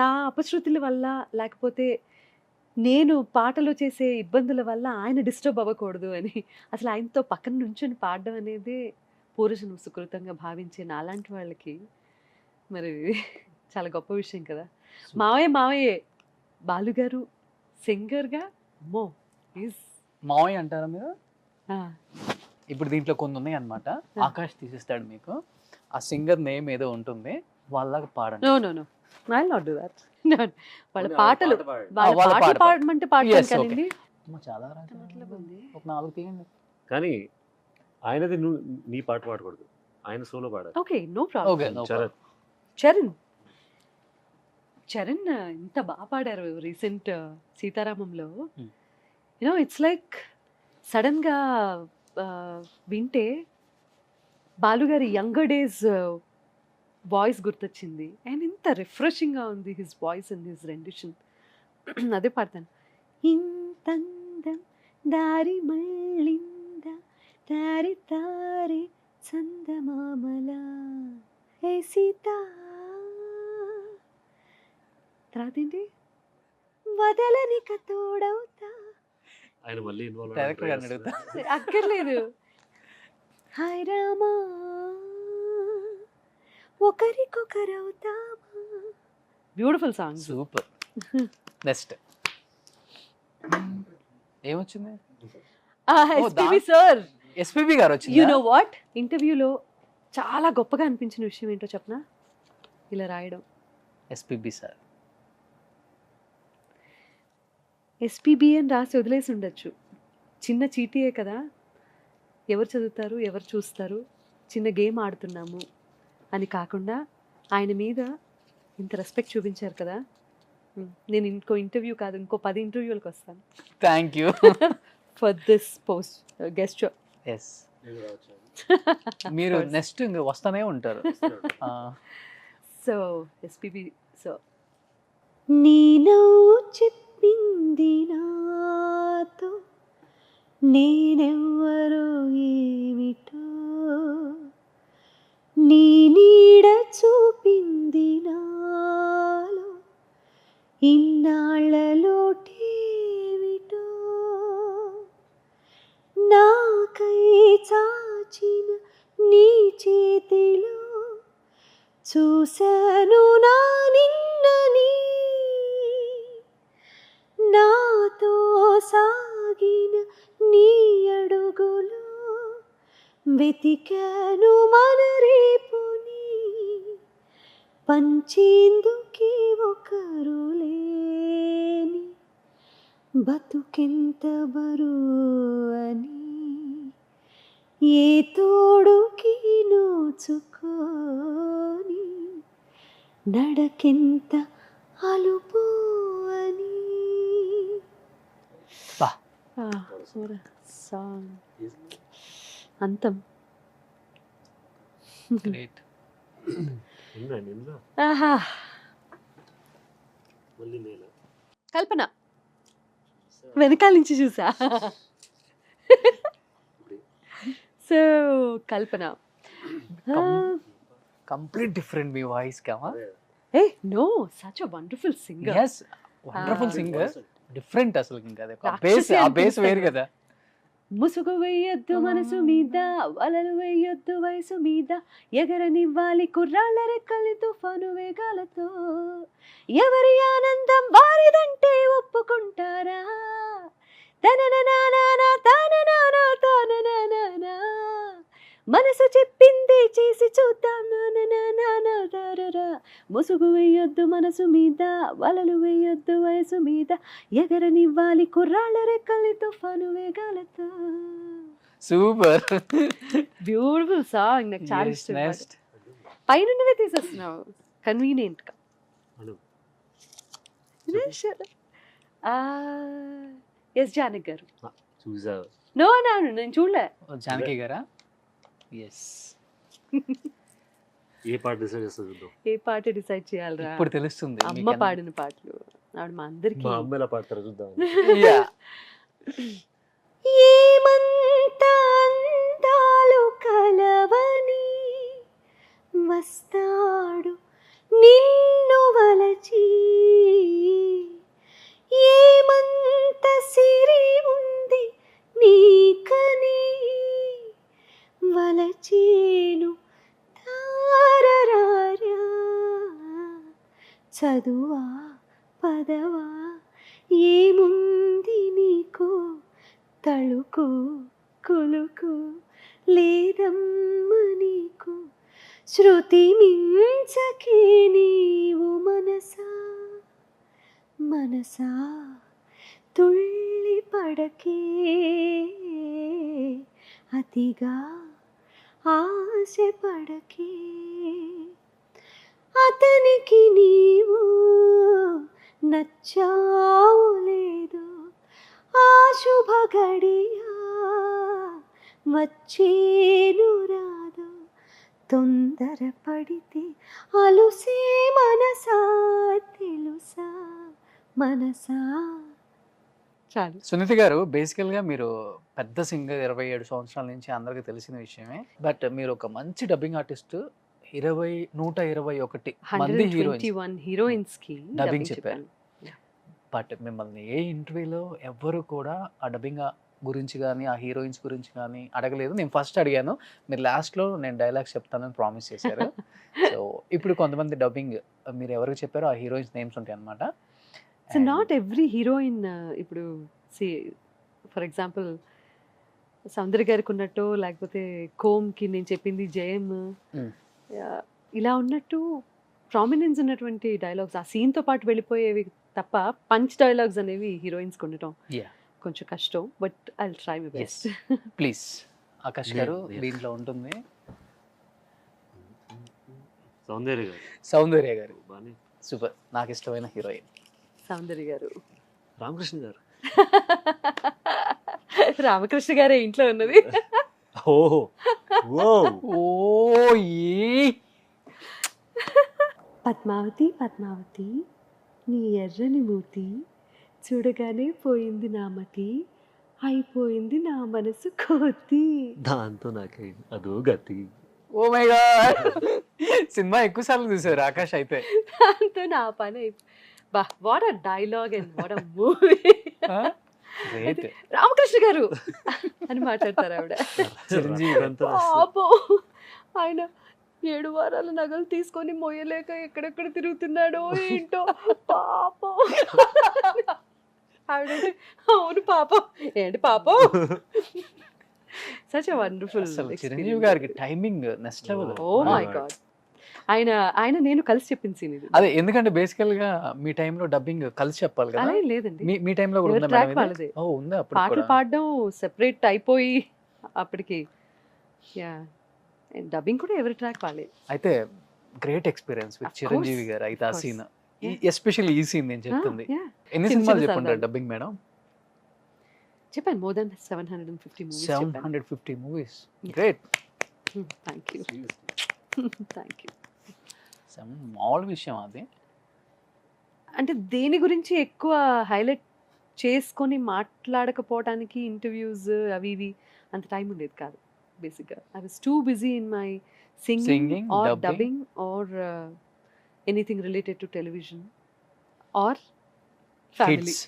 నా అపశృతుల వల్ల లేకపోతే నేను పాటలో చేసే ఇబ్బందుల వల్ల ఆయన డిస్టర్బ్ అవ్వకూడదు అని అసలు ఆయనతో పక్కన నుంచొని పాడడం అనేది పూర్వజన్మ సుకృతంగా భావించే నాలాంటి వాళ్ళకి మరి చాలా గొప్ప విషయం కదా. మావయ్యే బాలుగారు సింగర్గా అమ్మో ఈజ్ మావయ్య అంటారా మీరు? ఇప్పుడు దీంట్లో కొన్ని ఉన్నాయి అనమాట. ఆకాష్ తీసిస్తాడు మీకు, ఆ సింగర్ నేమ్ ఏదో ఉంటుంది, వాళ్ళగా పాడండి. No I not do that. వాళ్ళ పాటలు వాళ్ళ పాటలు పాట పాడమంటే పాడతాను Yes, okay. కానీ అమ్మ, చాలా రాశారు. మతలబ్ ఉంది. ఒక 4 తీయండి. కానీ ఆయనది నువ్వు నీ పాట పాడకూడదు, ఆయన సోలో పాడాలి. Okay no problem. Okay no problem. Charan ఇంత బాగా పాడారు రీసెంట్ సీతారామంలో. Hmm. యూనో ఇట్స్ లైక్ సడన్గా వింటే బాలుగారి యంగర్ డేస్ వాయిస్ గుర్తొచ్చింది. అండ్ ఇంత రిఫ్రెషింగ్గా ఉంది his voice and his rendition. అదే పాడతాను. ఇంతందం దారి మళ్ళింద దారి తారి చందమామల ఏ సీత. తర్వాత ఏంటి, వదలనిక తోడవుతా. ఆయన మళ్ళీ ఇన్వాల్వ్ Director గారిని అడుగుతా. అక్కర్లేదు. హాయ్ రామా ఒకరికొకరవుతామా. Beautiful song. సూపర్. నెక్స్ట్ ఏమొచ్చింది? SPB sir. ఎస్పీబీ గారు యు వచ్చింది. నో వాట్, ఇంటర్వ్యూలో చాలా గొప్పగా అనిపించిన విషయం ఏంటో చెప్పనా? ఇలా రాయడం. ఎస్పీబీ సార్ ఎస్పీబీ అని రాసి వదిలేసి ఉండొచ్చు. చిన్న చీటీయే కదా, ఎవరు చదువుతారు ఎవరు చూస్తారు, చిన్న గేమ్ ఆడుతున్నాము అని కాకుండా ఆయన మీద ఇంత రెస్పెక్ట్ చూపించారు కదా. నేను ఇంకో ఇంటర్వ్యూ కాదు ఇంకో 10 ఇంటర్వ్యూలకు వస్తాను thank you. For this post guest show. Yes, మీరు నెక్స్ట్ ఇంకా వస్తానే ఉంటారు. సో ఎస్పీబీ సో నేను చెప్పింది నాతో నేనెవ్వరో ఏమిటో, నీ నీడ చూపింది నాలో ఇన్నాళ్ళలోటేమిటో, నాకై చాచిన నీ చేతిలో చూశాను నా నిన్నని, నాతో సాగిన నీ అడుగులో వెతికాను మన రేపుని, పంచేందుకే ఒకరు లేని బతుకెంత బరువు అని ఏ తోడుకి నోచుకోని నడకెంత అలుపు అని. బా. సాంగ్ అంతం. గ్రేట్. ఆహా. మళ్ళీ మేలు కల్పన వెనకాల నుంచి చూసా. సో కల్పన కంప్లీట్ డిఫరెంట్ మీ వాయిస్ కామా. A no such a wonderful singer. Yes wonderful singer. Different అసలు ఇంకా అది బేస్ రాక్షసి ఆ బేస్ అనిపిస్తాడు. వేరు కదా. ముసుగు వేయొద్దు మనసు మీద, వలలు వేయొద్దు వయసు మీద, ఎగరనివ్వాలి కుర్రాళ్ళ రెక్కలి తుఫాను వేగాలతో, ఎవరి ఆనందం వారిదంటే ఒప్పుకుంటారా, తనననానా తాననానా తాననానా, మనసు చెప్పింది చేసి చూద్దాం నాననానా తారరా. ముసుగు వేయొద్దు మనసు మీద, వలలు వేయొద్దు వయసు మీద, ఎగరనివ్వాలి కుర్రాళ్ళ రెక్కలి తుఫాను వేగాలతో. సూపర్. బ్యూటిఫుల్ సాంగ్, నాకు చాలా ఇష్టం. నెక్స్ట్ పైనున్నవే తీసేస్తున్నావు కన్వీనియంట్ గా. అను. ఎస్ జానక్ గారు. చూసా నో నాను నేను చూడలే. జానకి గారా? ఎస్. ఏ పాట డిసైడ్ చేస్తా చూద్దాం. ఏ పాట డిసైడ్ చేయాలరా? ఇప్పుడు తెలుస్తుంది. అమ్మ పాడిన పాటలు ఆవిడ మా అందరికి. మా అమ్మ ఎలా పాడతారో చూద్దాం. ఏమంత అందాలు కలవని వస్తాడు నిన్ను వలచి, ఏమంత సిరి ఉంది నీకని వలచేను తారరారా, చదువా పదవా ఏముంది నీకు, తళుకు కులుకు లేదమ్మ నీకు, శృతి మించకే నీవు మనసా మనసా, తుళ్ళి పడకే అతిగా ఆశ పడకే, అతనికి నీవు నచ్చావు లేదు, ఆ శుభ గడియా వచ్చేను రాదు, తొందర పడితే అలుసే మనసా తెలుసా మనసా. చాలు. సునీత గారు, బేసికల్ గా మీరు పెద్ద సింగర్, 27 సంవత్సరాల నుంచి అందరికి తెలిసిన విషయమే. బట్ మీరు ఒక మంచి డబ్బింగ్ ఆర్టిస్ట్. 121 మంది 121 హీరోయిన్స్ కి డబ్బింగ్ చెప్పారు. బట్ మిమ్మల్ని ఏ ఇంటర్వ్యూలో ఎవ్వరు కూడా ఆ డబ్బింగ్ గురించి కానీ ఆ హీరోయిన్స్ గురించి కానీ అడగలేదు. నేను ఫస్ట్ అడిగాను, మీరు లాస్ట్లో నేను డైలాగ్స్ చెప్తానని ప్రామిస్ చేశారు. సో ఇప్పుడు కొంతమంది డబ్బింగ్ మీరు ఎవరికి చెప్పారో ఆ హీరోయిన్స్ నేమ్స్ ఉంటాయి అనమాట. సో నాట్ ఎవ్రీ హీరోయిన్, ఇప్పుడు ఫర్ ఎగ్జాంపుల్ సౌందర్య గారికి ఉన్నట్టు, లేకపోతే కోమ్కి నేను చెప్పింది జయం, ఇలా ఉన్నట్టు ప్రామినెన్స్ ఉన్నటువంటి డైలాగ్స్ ఆ సీన్తో పాటు వెళ్ళిపోయేవి తప్ప పంచ్ డైలాగ్స్ అనేవి హీరోయిన్స్కి ఉండటం కొంచెం కష్టం. But I will try my best. Please Akash గారు, Yeah. దీంట్లో ఉంటుంది సౌందర్య గారు. సౌందర్య గారు. బానే. సూపర్, నాకు ఇష్టమైన హీరోయిన్. సౌందర్య గారు. రామకృష్ణ గారు. రామకృష్ణ గారే ఇంట్లో ఉన్నది. ఓహో ఓ ఓ పద్మావతి పద్మావతి నీ ఎర్రని మూతి చూడగానే పోయింది నా మతి, అయిపోయింది నా మనసు కోతి. దాంతో నాకే అదో గతి. ఓ మై గాడ్, సినిమా ఎక్కువ సార్లు చూసారు ఆకాష్ అయితే. దాంతో నా పని బా, what a dialogue and what a movie. Great. Ramakrishna గారు అని మాట్లాడతారు ఆవిడ. చిరంజీవి ఇదంతా పాపం ఆయన 7 వారాల నగలు తీసుకొని మోయలేక ఎక్కడెక్కడ తిరుగుతున్నాడో ఏంటో పాపం. ఆవిడ అవును పాపం, ఏంటి పాపం. Such a wonderful. చిరంజీవి గారికి timing next level. Oh my god. ఆయన నేను కలిసి చెప్పింది సీన్ ఇది. అదే, ఎందుకంటే బేసికల్ గా మీ టైంలో డబ్బింగ్ కలిసి చెప్పాలి కదా. అలా ఏం లేదండి, మీ టైంలో కూడా ఎవరి ఉందా track మేడం ఇది? వాళ్ళదే. ఓ ఉందా అప్పుడు పాటలు కూడా? పాడడం సెపరేట్ అయిపోయి అప్పటికి యా డబ్బింగ్ కూడా ఎవరి ట్రాక్ వాళ్ళే. అయితే great experience with Of Chiranjeevi course, గారు అయితే ఆ of course. Scene, Yeah. Especially ఈ సీన్ నేను చెప్తుంది. Yeah. ఎన్ని చిన్న సినిమాలు చిన్న చెప్పుంటారు సరదాలు. Dubbing madam? చెప్పాను మోర్ దెన్ 750 మూవీస్ చెప్పాను. 750 movies. Yeah. Great. Thank you thank you. మామూలు విషయం అది. అంటే దేని గురించి ఎక్కువ హైలైట్ చేసుకొని మాట్లాడకపోవడానికి ఇంటర్వ్యూస్ అవి ఇవి అంత టైం ఉండేది కాదు బేసిక్గా. I was too busy in my Singing, singing or dubbing. Dubbing or anything related to television or family. Kids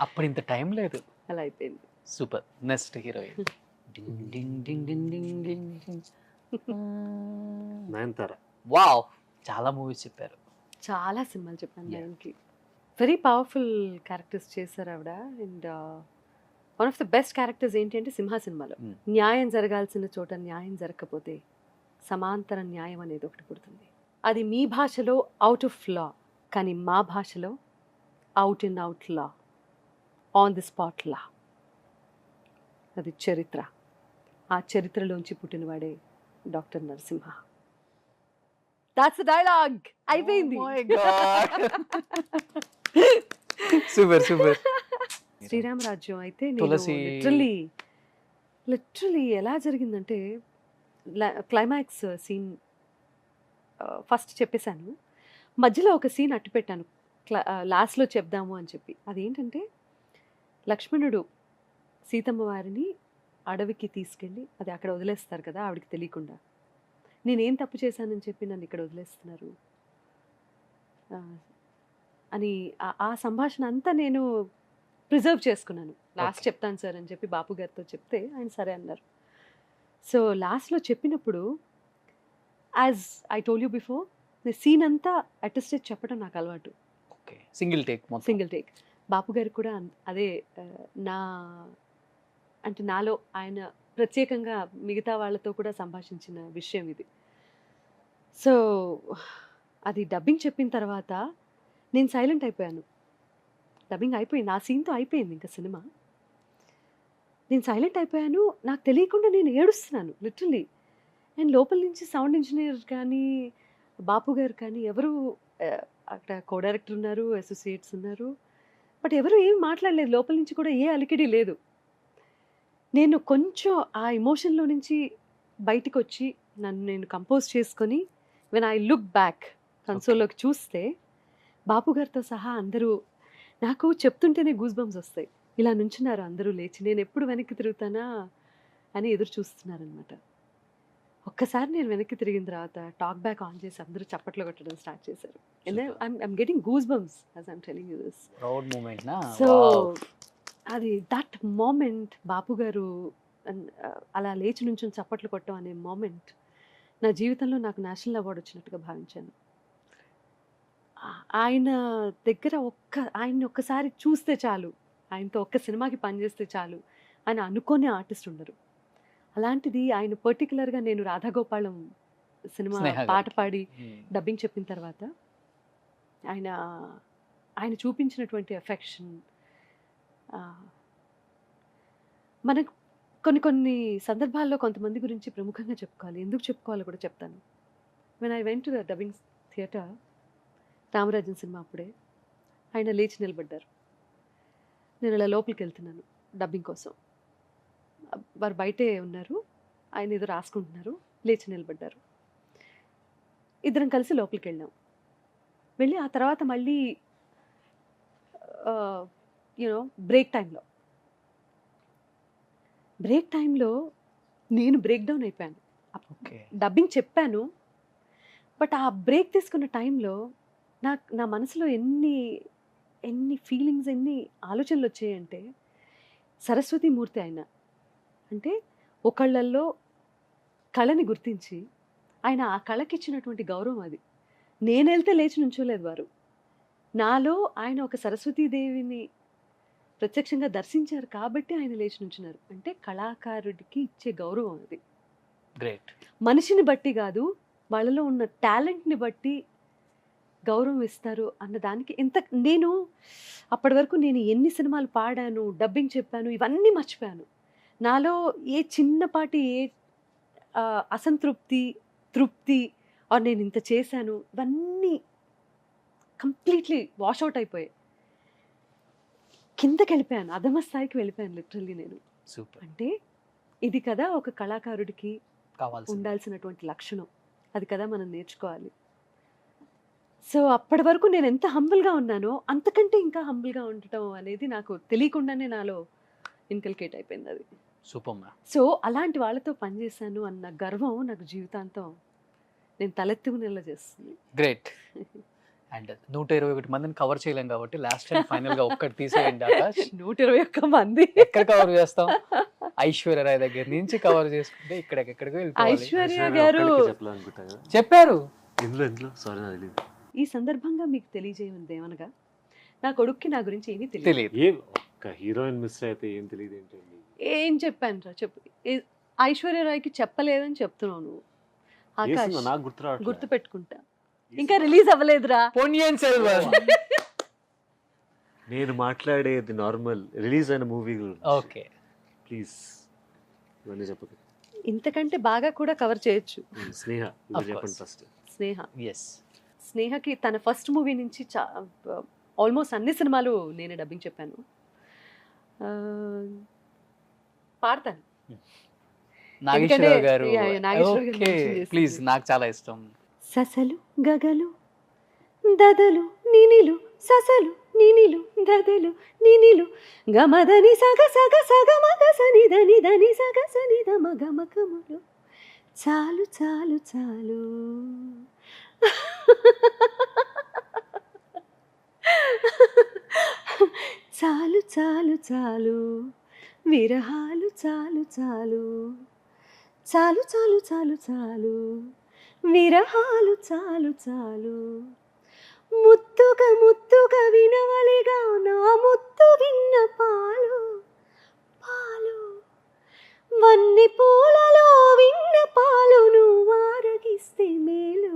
అప్పుడు ఇంత టైం లేదు. అలా అయిపోయింది. Super. Next heroine. Ding ding ding ding ding ding. Nayanthara. Wow, చాలా movies చెప్పారు. చాలా సినిమాలు చెప్పాను Yeah. దానికి. వెరీ పవర్ఫుల్ క్యారెక్టర్స్ చేశారు ఆవిడ. And one of the best characters ఏంటి అంటే సింహ సినిమాలో Hmm. న్యాయం జరగాల్సిన చోట న్యాయం జరగకపోతే సమాంతర న్యాయం అనేది ఒకటి పుడుతుంది. అది మీ భాషలో అవుట్ ఆఫ్ లా, కానీ మా భాషలో అవుట్ అండ్ అవుట్ లా, ఆన్ ది స్పాట్ లా. అది చరిత్ర. ఆ చరిత్రలోంచి పుట్టినవాడే డాక్టర్ నరసింహ. That's dialogue. అయిపోయింది. Super super. శ్రీరామరాజ్యం అయితే తులసి. లిటరలీ ఎలా జరిగిందంటే క్లైమాక్స్ సీన్ ఫస్ట్ చెప్పేశాను, మధ్యలో ఒక సీన్ అట్టు పెట్టాను లాస్ట్లో చెప్దాము అని చెప్పి. అదేంటంటే లక్ష్మణుడు సీతమ్మ వారిని అడవికి తీసుకెళ్ళి అది అక్కడ వదిలేస్తారు కదా ఆవిడకి తెలియకుండా. నేనేం తప్పు చేశానని చెప్పి నన్ను ఇక్కడ వదిలేస్తున్నారు అని ఆ సంభాషణ అంతా నేను ప్రిజర్వ్ చేసుకున్నాను. Last Okay. చెప్తాను సార్ అని చెప్పి బాపు గారితో చెప్తే ఆయన సరే అన్నారు. సో లాస్ట్లో చెప్పినప్పుడు as I told you before, scene అంతా అటెస్టెడ్ చెప్పడం నాకు అలవాటు. ఓకే, సింగిల్ టేక్ మొత్తం. Single take. బాపు గారికి కూడా అదే నా అంటే నాలో ఆయన ప్రత్యేకంగా మిగతా వాళ్ళతో కూడా సంభాషించిన విషయం ఇది. సో అది డబ్బింగ్ చెప్పిన తర్వాత నేను సైలెంట్ అయిపోయాను. డబ్బింగ్ అయిపోయింది, ఆ సీన్తో అయిపోయింది ఇంకా సినిమా. నేను సైలెంట్ అయిపోయాను, నాకు తెలియకుండా నేను ఏడుస్తున్నాను లిటరలీ. అండ్ లోపల నుంచి సౌండ్ ఇంజనీర్ కానీ బాపు గారు కానీ ఎవరు అక్కడ కో డైరెక్టర్ ఉన్నారు, అసోసియేట్స్ ఉన్నారు, బట్ ఎవరు ఏం మాట్లాడలేదు. లోపల నుంచి కూడా ఏ అలికిడి లేదు. నేను కొంచెం ఆ ఎమోషన్లో నుంచి బయటికి వచ్చి నన్ను నేను కంపోజ్ చేసుకొని వెన్ ఐ లుక్ బ్యాక్ కన్సోల్లోకి చూస్తే బాపు గారితో సహా అందరూ నాకు చెప్తుంటేనే గూస్ బంప్స్ వస్తాయి. ఇలా నుంచున్నారు అందరూ లేచి, నేను ఎప్పుడు వెనక్కి తిరుగుతానా అని ఎదురు చూస్తున్నారనమాట. ఒక్కసారి నేను వెనక్కి తిరిగిన తర్వాత టాక్ బ్యాక్ ఆన్ చేసి అందరూ చప్పట్లు కొట్టడం స్టార్ట్ చేశారు. I'm getting goose bumps as I'm telling you this. Proud moment నా. సో అది దట్ మూమెంట్ బాపు గారు అలా లేచి నుంచొని చప్పట్లు కొట్టడం అనే మూమెంట్ నా జీవితంలో నాకు నేషనల్ అవార్డు వచ్చినట్టుగా భావించాను. ఆయన దగ్గర ఆయన్ని ఒక్కసారి చూస్తే చాలు, ఆయనతో ఒక్క సినిమాకి పనిచేస్తే చాలు అని అనుకోని ఆర్టిస్ట్ ఉండరు. అలాంటిది ఆయన పర్టికులర్గా నేను రాధాగోపాలం సినిమా స్నేహ గారికి. పాట పాడి డబ్బింగ్ చెప్పిన తర్వాత ఆయన చూపించినటువంటి ఎఫెక్షన్, మనకు కొన్ని సందర్భాల్లో కొంతమంది గురించి ప్రముఖంగా చెప్పుకోవాలి, ఎందుకు చెప్పుకోవాలో కూడా చెప్తాను. When I went to the dubbing theatre, Ramarajan cinema అప్పుడే, ఆయన లేచి నిలబడ్డారు. నేను ఇలా లోపలికి వెళ్తున్నాను డబ్బింగ్ కోసం, వారు బయటే ఉన్నారు, ఆయన ఏదో రాసుకుంటున్నారు, లేచి నిలబడ్డారు. ఇద్దరం కలిసి లోపలికి వెళ్ళాం. వెళ్ళి ఆ తర్వాత మళ్ళీ బ్రేక్ టైంలో నేను బ్రేక్ డౌన్ అయిపోయాను. ఓకే. డబ్బింగ్ చెప్పాను, బట్ ఆ బ్రేక్ తీసుకున్న టైంలో నా మనసులో ఎన్ని ఫీలింగ్స్, ఎన్ని ఆలోచనలు వచ్చాయంటే, సరస్వతి మూర్తి ఆయన అంటే ఒకళ్ళల్లో కళని గుర్తించి ఆయన ఆ కళకి ఇచ్చినటువంటి గౌరవం అది. నేను వెళ్తే లేచి నుంచోలేదు వారు, నాలో ఆయన ఒక సరస్వతీదేవిని ప్రత్యక్షంగా దర్శించారు కాబట్టి ఆయన లేచి నుంచున్నారు. అంటే కళాకారుడికి ఇచ్చే గౌరవం అది. గ్రేట్. మనిషిని బట్టి కాదు, వాళ్ళలో ఉన్న టాలెంట్ని బట్టి గౌరవం ఇస్తారు అన్న దానికి నేను అప్పటి వరకు నేను ఎన్ని సినిమాలు పాడాను, డబ్బింగ్ చెప్పాను, ఇవన్నీ మర్చిపోయాను. నాలో ఏ చిన్నపాటి అసంతృప్తి, తృప్తి ఆర్ నేను ఇంత చేశాను ఇవన్నీ కంప్లీట్లీ వాష్అవుట్ అయిపోయాయి. కిందకి వెళ్ళిపోయాను, అధమ స్థాయికి వెళ్ళిపోయాను లిటరల్లీ నేను. సూపర్. అంటే ఇది కదా ఒక కళాకారుడికి కావాల్సింది. ఉండాల్సినటువంటి లక్షణం, అది కదా మనం నేర్చుకోవాలి. సో అప్పటి వరకు నేను ఎంత హంబుల్గా ఉన్నానో అంతకంటే ఇంకా హంబుల్గా ఉండటం అనేది నాకు తెలియకుండానే నాలో ఇన్కల్కేట్ అయిపోయింది అది. Super ma'am. సో అలాంటి వాళ్ళతో పనిచేశాను అన్న గర్వం నాకు జీవితాంతం నేను తలెత్తుకునేలా చేస్తుంది. గ్రేట్. అండ్ 121 మందిని కవర్ చేయలేం కాబట్టి లాస్ట్ టైం ఫైనల్ గా ఒక్కటి తీసేయండి ఆకాష్. 121 మంది ఎక్కడ కవర్ చేస్తాం? ఐశ్వర్య రాయ్ దగ్గర నుంచి కవర్ చేసుకుంటే ఎక్కడికెక్కడికో వెళ్ళిపోవాలి. ఐశ్వర్య గారు చెప్పాలనుకుంటా కదా చెప్పారు. ఇందులో సారీ నాకు తెలియదు. ఈ సందర్భంగా మీకు తెలియజేయమంది ఏమనగా నా కొడుక్కి నా గురించి ఏమీ తెలియదు. తెలియదు. ఏం ఒక్క హీరోయిన్ మిస్ అయితే ఏం తెలియదు ఏంటండి? ఏం చెప్పాను రా చెప్పు. ఐశ్వర్య రాయ్కి చెప్పలేదని చెప్తున్నావు నువ్వు. ఆకాష్ చేసిందా? నాకు గుర్తు రావట్లేదు. గుర్తు పెట్టుకుంటా. ఇంకా రిలీజ్ అవ్వలేదురా. పొన్నియిన్ సెల్వన్. నేను మాట్లాడేది నార్మల్ రిలీజ్ అయిన మూవీ గురించి. ఓకే. ప్లీజ్ ఇవన్నీ చెప్పదు. ఇంతకంటే బాగా కూడా కవర్ చేయొచ్చు. స్నేహ Of మీరు చెప్పండి course. ఫస్ట్. స్నేహ ఎస్. స్నేహకి తన ఫస్ట్ మూవీ నుంచి ఆల్మోస్ట్ అన్ని సినిమాలు నేనే డబ్బింగ్ చెప్పాను. పాడతాను. నాగేశ్వరరావు గారు. Yeah, yeah, నాగేశ్వరరావు గారు ఓకే mention చేసింది. ప్లీజ్, నాకు చాలా ఇష్టం. ససలు గగలు దదలు నినిలు ససలు నినిలు దదలు నినిలు గమదని సగ సగ సగ మగ సని దని దని సగ సని ద మగ మగములు చాలు చాలు చాలు చాలు చాలు చాలు విరహాలు చాలు చాలు చాలు చాలు చాలు చాలు విరహాలు చాలు చాలు ముత్తుగా ముత్తుగా వినవలిగా నా ముత్తు విన్న పాలు పాలు వన్ని పూలలో విన్న పాలు నువ్వు ఆరగిస్తే మేలు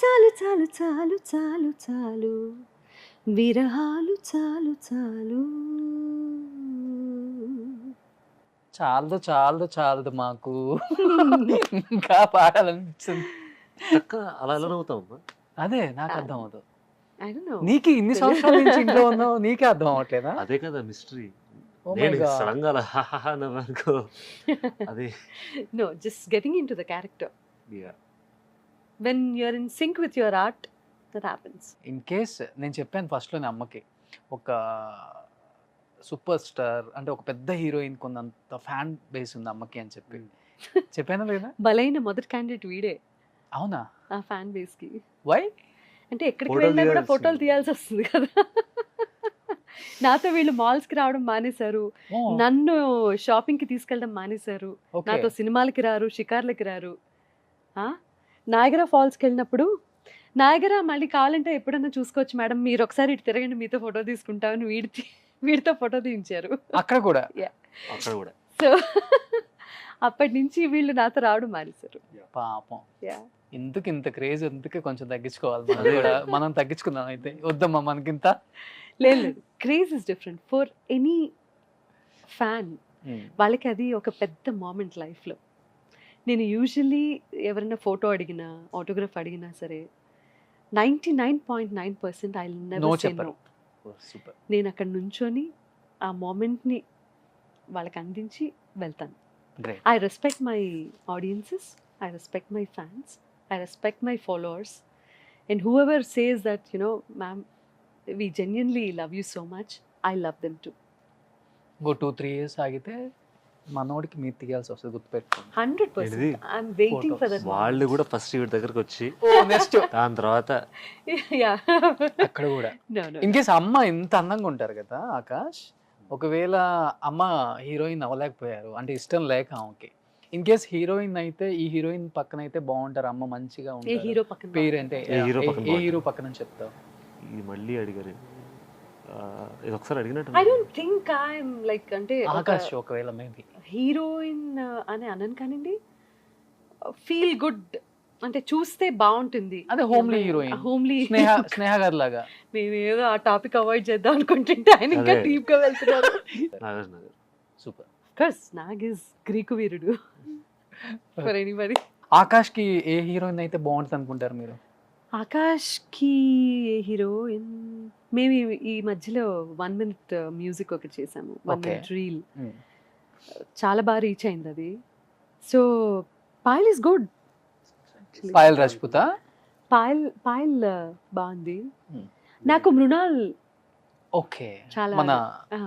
చాలు చాలు చాలు చాలు చాలు విరహాలు చాలు చాలు. చాలదు చాలదు చాలదు మాకు ఇంకా పాడాలనిపించింది. చక్క అలా ఎలా నవ్వుతామమ్మా? అదే నాకు అర్థం అవుతుంది. I don't know. నీకు ఇన్ని సంవత్సరాల నుంచి ఇంట్లో ఉన్నావు, నీకే అర్థం అవ్వట్లేదా? అదే కదా మిస్టరీ. Oh my నేను God. సడన్ గా అలా హాహా నవ్వనుకో. అదే No, just getting into the character. yeah. When you're in sync with your art, that happens. In case నేను చెప్పాను ఫస్ట్లోనే అమ్మకి, ఒక సూపర్ స్టార్ అంటే ఒక పెద్ద హీరోయిన్ కొంత ఫ్యాన్ బేస్ ఉంది అమ్మకి అని చెప్పి చెప్పానా లేదా? బలైన మొదటి క్యాండిడేట్ వీడే అవునా? ఆ ఫ్యాన్ బేస్ కి. వై? అంటే ఎక్కడికి Photo వెళ్ళినా కూడా తీయాల్సింది. ఫోటోలు తీయాల్సి వస్తుంది కదా. నాతో వీళ్ళు మాల్స్ కి రావడం మానేశారు, నన్ను షాపింగ్ కి తీసుకెళ్ళడం మానేశారు, నాతో సినిమాలకి రారు, షికార్లకి రారు. నాయగరా ఫాల్స్కి వెళ్ళినప్పుడు నాయగరా మళ్ళీ కావాలంటే ఎప్పుడన్నా చూసుకోవచ్చు మేడం, మీరు ఒకసారి ఇటు తిరగండి మీతో ఫోటో తీసుకుంటామని వీడితో ఫోటో తీయించారు. అక్కడ కూడా అక్కడ కూడా సో అప్పటి నుంచి వీళ్ళు నాతో రావడం మానేశారు. పాపం. Yeah. ఎందుకు ఇంత క్రేజ్? ఎందుకే కొంచెం తగ్గించుకోవాలి మనం కూడా. మనం తగ్గించుకుందాం అయితే. వద్దమ్మా మనకింత. లేదు, craze is different for any fan. వాళ్ళకి అది ఒక పెద్ద మూమెంట్ లైఫ్లో. నేను యూజువల్లీ ఎవరైనా ఫోటో అడిగినా, ఆటోగ్రాఫ్ అడిగినా సరే 99.9% ఐ నో నెవర్ సే చెప్పరు. నో. సూపర్. నేను అక్కడ నుంచొని ఆ మూమెంట్ని వాళ్ళకి అందించి వెళ్తాను. Great. I respect my audiences, I respect my fans, I respect my followers, and whoever says that, you know, ma'am, we genuinely love you so much, I love them too. ఇంకో 2-3 years ఆగితే మనోడికి మీరు తీయాల్సి వస్తుంది, గుర్తుపెట్టుకోండి. 100%. ఏంటిది? I'm waiting for that. వాళ్ళు కూడా ఫస్ట్ వీడి దగ్గరకు వచ్చి నెక్స్ట్ దాని తర్వాత Yeah. అక్కడ కూడా No, no. ఇన్ కేస్ అమ్మ ఇంత అందంగా ఉంటారు కదా ఆకాష్, ఒకవేళ అమ్మ హీరోయిన్ అవ్వలేకపోయారు అంటే ఇష్టం లేక ఆమెకి, ఇన్ కేస్ హీరోయిన్ అయితే ఈ హీరోయిన్ పక్కన అయితే బాగుంటారు, అమ్మ మంచిగా ఏ ఉంటారు. హీరో పక్కన పేరు అంటే ఏ hero పక్కన ఏ హీరో పక్కన చెప్తావు? ఇది మళ్ళీ అడిగారు. ఇది ఒకసారి అడిగినట్టు I don't think I'm like అంటే ఆకాష్ ఒకవేళ మేబీ హీరోయిన్ అని అనను కానివ్వండి, ఫీల్ గుడ్ అంటే చూస్తే బాగుంటుంది. అదే homely heroine. హోమ్లీ స్నేహ గారి లాగా. మేము ఏదో ఆ టాపిక్ అవాయిడ్ చేద్దాం అనుకుంటుంటే ఆయన ఇంకా అదే. డీప్ గా వెళ్తున్నారు. నాగార్జున గారు. Super. Cause Nag is Greek వీరుడు. For anybody. ఆకాష్కి ఏ హీరోయిన్ అయితే బాగుంటుంది అనుకుంటారు మీరు? ఆకాష్కి ఏ హీరోయిన్, మేము ఈ మధ్యలో 1 minute మ్యూజిక్ ఒకటి చేసాము, 1 Okay. minute రీల్, చాలా బాగా రీచ్ అయింది అది. So Payal is good. Payal రాజ్పుతా. పాయల్ బాగుంది. Hmm. నాకు మృణాల్ ఓకే, చాలా మన ఆ,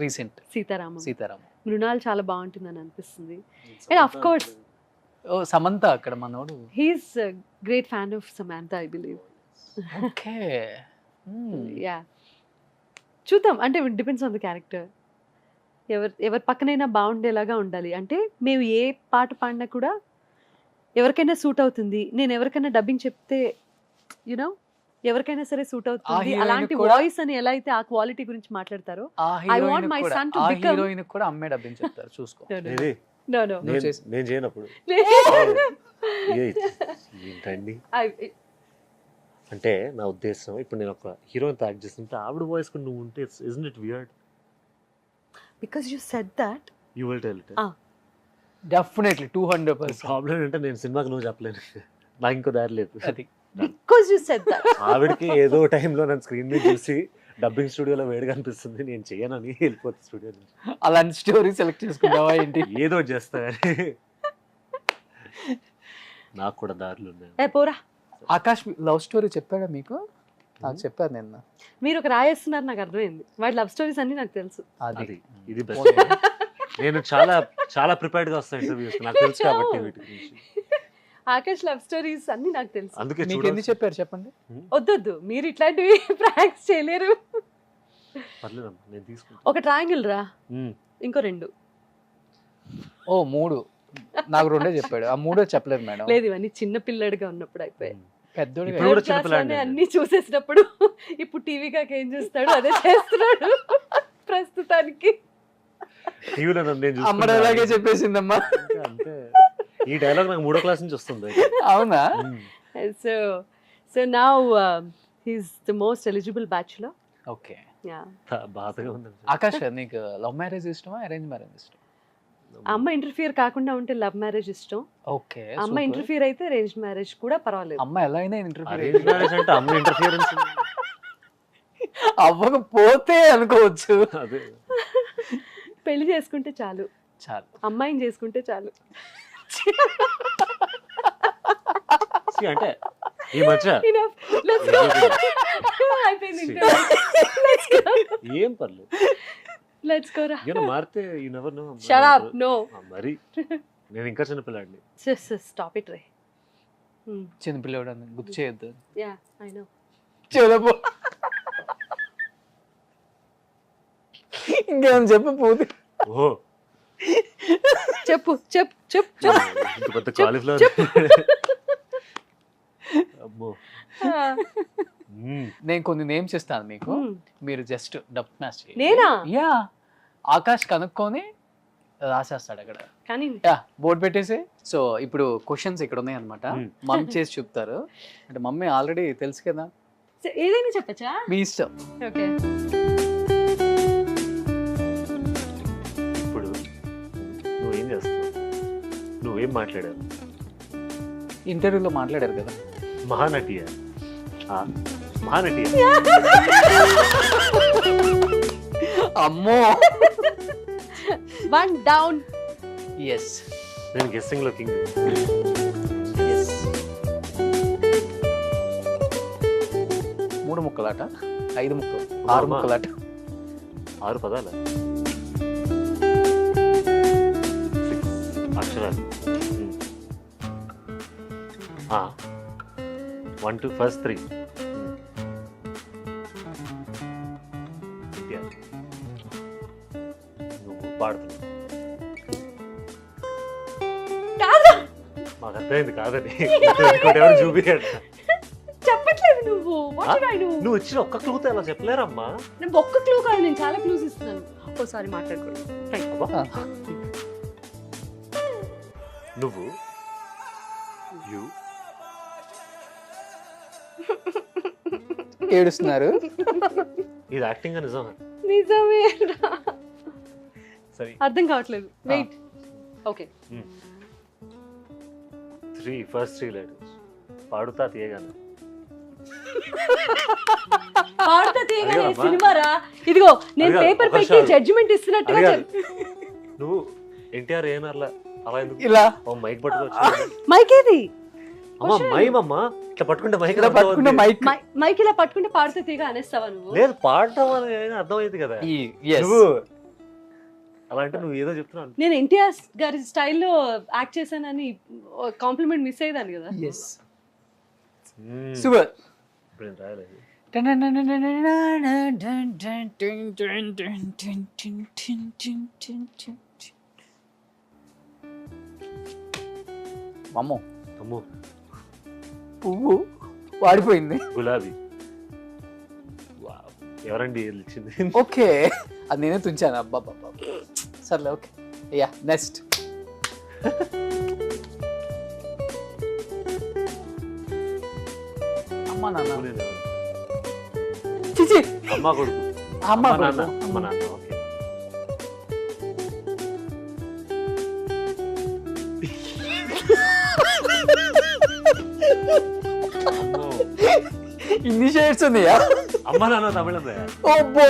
రీసెంట్ సీతారామం, సీతారాం. మృణాల్ చాలా బాగుంటుందని అనిపిస్తుంది. And of course oh Samantha అక్కడ మనోడు. He's great fan of Samantha I believe. Okay. Yeah, చూద్దాం, అంటే డిపెండ్స్ ఆన్ ద క్యారెక్టర్. ఎవరి పక్కనైనా బాగుండేలాగా ఉండాలి. అంటే మేము ఏ పాట పాడినా కూడా ఎవరికైనా సూట్ అవుతుంది. నేను ఎవరికైనా డబ్బింగ్ చెప్తే యునో ఎవరికైనా సరే సూట్ అవుతుంది. heroine అలాంటి కూడా- వాయిస్ అని ఎలా అయితే ఆ క్వాలిటీ గురించి మాట్లాడతారో, ఆ I want హీరోయిన్ my కూడా son to ఆ become- హీరోయిన్ కూడా అమ్మే డబ్బింగ్ చెప్తారు చూసుకో. ఇది నో నో నువ్వు చేసి- నేను చేయనప్పుడు ఏంటండి అంటే నా ఉద్దేశం, ఇప్పుడు నేను ఒక హీరోయిన్ యాక్ట్ చేస్తుంటే ఆవిడ వాయిస్ కూడా నువ్వు ఉంటే ఇస్n't it weird? Because you said that. You will tell it. Definitely 200%. Problem ఏంటంటే నేను సినిమాకి నువ్వు చెప్పలేను, నాకు ఇంకో దారి లేదు. అది బికాజ్ యూ సెడ్ దట్. ఆవిడకి ఏదో టైంలో నన్ను స్క్రీన్ మీద చూసి డబ్బింగ్ స్టూడియోలో వేడిగా అనిపిస్తుంది, నేను చేయనని వెళ్ళిపోతుంది స్టూడియో నుంచి. అలాంటి స్టోరీ సెలెక్ట్ చేసుకుంటావా ఏంటి? ఏదో ఒకటి చేస్తా కానీ నాకు కూడా దారులు ఉన్నాయి. ఏ పోరా, ఆకాష్ లవ్ స్టోరీ చెప్పాడా మీకు? నాకు చెప్పారు నిన్న. మీరు ఒక రాయేస్తున్నారు, నాకు అర్థమైంది. వాటి లవ్ స్టోరీస్ అన్ని నాకు తెలుసు. అది అది ఇది బెస్ట్. నేను చాలా చాలా ప్రిపేర్డ్ గా వస్తాను ఇంటర్వ్యూస్, నాకు తెలుసు కాబట్టి వీటి గురించి. ఆకాష్ లవ్ స్టోరీస్ అన్ని నాకు తెలుసు. అందుకే మీకు చూడాల్సి- ఎందుకు చెప్పారు చెప్పండి? వద్దొద్దు, మీరు ఇట్లాంటివి ప్రాక్టీస్ చేయలేరు. పర్లేదమ్మా, నేను తీసుకుంటా. ఒక ట్రయాంగిల్ రా, మ్మ్. ఇంకో 2. ఓ 3 నాకు 2 చెప్పాడు. ఆ 3 చెప్పలేదు మేడం. లేదు, ఇవన్నీ చిన్న పిల్లడిగా ఉన్నప్పుడు అయిపోయాయి. పెద్దోడు ఇప్పుడు కూడా Third class చిన్నపిల్లాడిని లోనే నేను. అన్ని చూసేసినప్పుడు ఇప్పుడు టీవీగా ఏం చేస్తాడు అదే చేస్తున్నాడు ప్రస్తుతానికి. టీవీలో నన్ను నేను అమ్మ చూసుకుంటా. అలాగే చెప్పేసిందమ్మా. అంతే, అంతే. ఈ డైలాగ్ నాకు 3వ క్లాస్ నుంచి వస్తుంది. అవునా? మ్మ్. So now he's the most eligible bachelor. Okay. Yeah, బాధగా ఉంది. ఆకాష్ నీకు లవ్ మ్యారేజ్ ఇష్టమా అరేంజ్ మ్యారేజ్ ఇష్టం? అమ్మ ఇంటర్ఫియర్ కాకుండా ఉంటే లవ్ మ్యారేజ్ ఇష్టం. ఓకే. అమ్మ ఇంటర్ఫియర్ అయితే అరేంజ్ మ్యారేజ్ కూడా పర్వాలేదు. అమ్మ ఎలా అయినా ఇంటర్వ్యూ అరేంజ్ మ్యారేజ్ అంటే అమ్మ ఇంటర్ఫియరెన్స్. అవ్వకపోతే అనుకోవచ్చు. అదే పెళ్లి చేసుకుంటే చాలు, చాలు. అమ్మాయిని చేసుకుంటే చాలు. See, అంటే ఈ మధ్య Enough. Let's go. అయిపోయింది interview. Let's go. ఏం పర్లేదు, Let's go రా. మారితే you never know. Shut up. No. మరి నేను ఇంకా చిన్న పిల్లాడిని. Stop it, Ray. చిన్నపిల్లడు అని గుర్తు చేయొద్దు. Yeah, I know. చదపో. ఇంకేమైనా చెప్పు పూర్తి. ఓహో, చెప్పు. ఇంత పెద్ద కాలీఫ్లవర్. అమ్మో. మ్మ్. నేను కొన్ని నేమ్స్ ఇస్తాను మీకు, Hmm. మీరు జస్ట్ డబ్ మ్యాచ్ చేయండి. నేనా? యా, ఆకాష్ కనుక్కొని రాసేస్తాడు అక్కడ. కానీ యా, బోర్డు పెట్టేసి. సో ఇప్పుడు క్వశ్చన్స్ ఇక్కడ ఉన్నాయి అనమాట. Hmm. మమ్మీ చేసి చెప్తారు. అంటే మమ్మీ ఆల్రెడీ తెలుసు కదా, ఏదైనా చెప్పచ్చా? మీ ఇష్టం. ఓకే. ఇప్పుడు నువ్వేం చేస్తావు, నువ్వేం మాట్లాడావు? ఇంటర్వ్యూలో మాట్లాడారు కదా. మహానటియా? మహానటియా? అమ్మో. 1 down. ఎస్ నేను గెస్సింగ్ లో కింగ్. ఎస్. 3 ముక్కలాట, 5 ముక్కలు, 6 అమ్మా. ముక్కలాట. 6 పదాలు, 6 అక్షరాలు. 1 2 ఫస్ట్ 3. నువ్వు పాడుతున్నావు. కాదు, మాకు అర్థమైంది కాదని. ఇంకోటి ఎవరు చూపించాడు. చెప్పట్లేదు నువ్వు. What did I do? నువ్వు ఇచ్చిన ఒక్క క్లూతో అలా చెప్పలేరమ్మా. నేను ఒక్క క్లూ కాదు, నేను చాలా క్లూస్ ఇస్తున్నాను. ఓసారి మాట్లాడకూడదు. అబ్బా. నువ్వు యు ఏడుస్తున్నారు. ఇది యాక్టింగ్ నిజం. నిజమే. సరే, అర్థం కావట్లేదు. వెయిట్. ఓకే. మ్మ్. ఫస్ట్ 3 లెటర్స్ పాడుతా తీయగాను. పాడుతా తీయగానే అదేనమ్మా. సినిమా రా. ఇదిగో నేను అదిగా, పేపర్ ఒక పెట్టి నిమిషం. జడ్జిమెంట్ ఇస్తున్నట్టుగా అది కాదు. నువ్వు ఎన్టీఆర్ ఏనర్లా అలా ఎందుకు ఇలా మైక్ పట్టుకోవచ్చు? మైక్ ఏది? అమ్మా మైమ్ అమ్మా, ఇట్లా పట్టుకుంటే మైక్ ఇలా పట్టుకున్న మైక్ మైక్ ఇలా పట్టుకుంటే పాడుతా తీగ అనేస్తావా నువ్వు? లేదు, పాడటం అనేది అర్థమైంది కదా. yes. నువ్వు అలా అంటే నువ్వు ఏదో చెప్తున్నావు. నేను ఎన్టీఆర్ గారి స్టైల్లో యాక్ట్ చేశానని కాంప్లిమెంట్ మిస్ అయ్యేదాన్ని కదా. yes సూపర్ ఇప్పుడు నేను రాయలేదు. అమ్మో అమ్మో, పువ్వు వాడిపోయింది. గులాబీ. వావ్, ఎవరండి ఇచ్చింది? ఓకే అది నేనే తుంచాను. అబ్బా సర్లే ఓకే. Yeah next. అమ్మా నాన్న చిచి అమ్మ కొడుకు. అమ్మ నాన్న. కొడుకు. అమ్మ నాన్న. ఓకే. అమ్మో. ఇన్ని షేడ్స్ ఉన్నాయా? అమ్మ నాన్న తమిళమ్మాయి. అబ్బో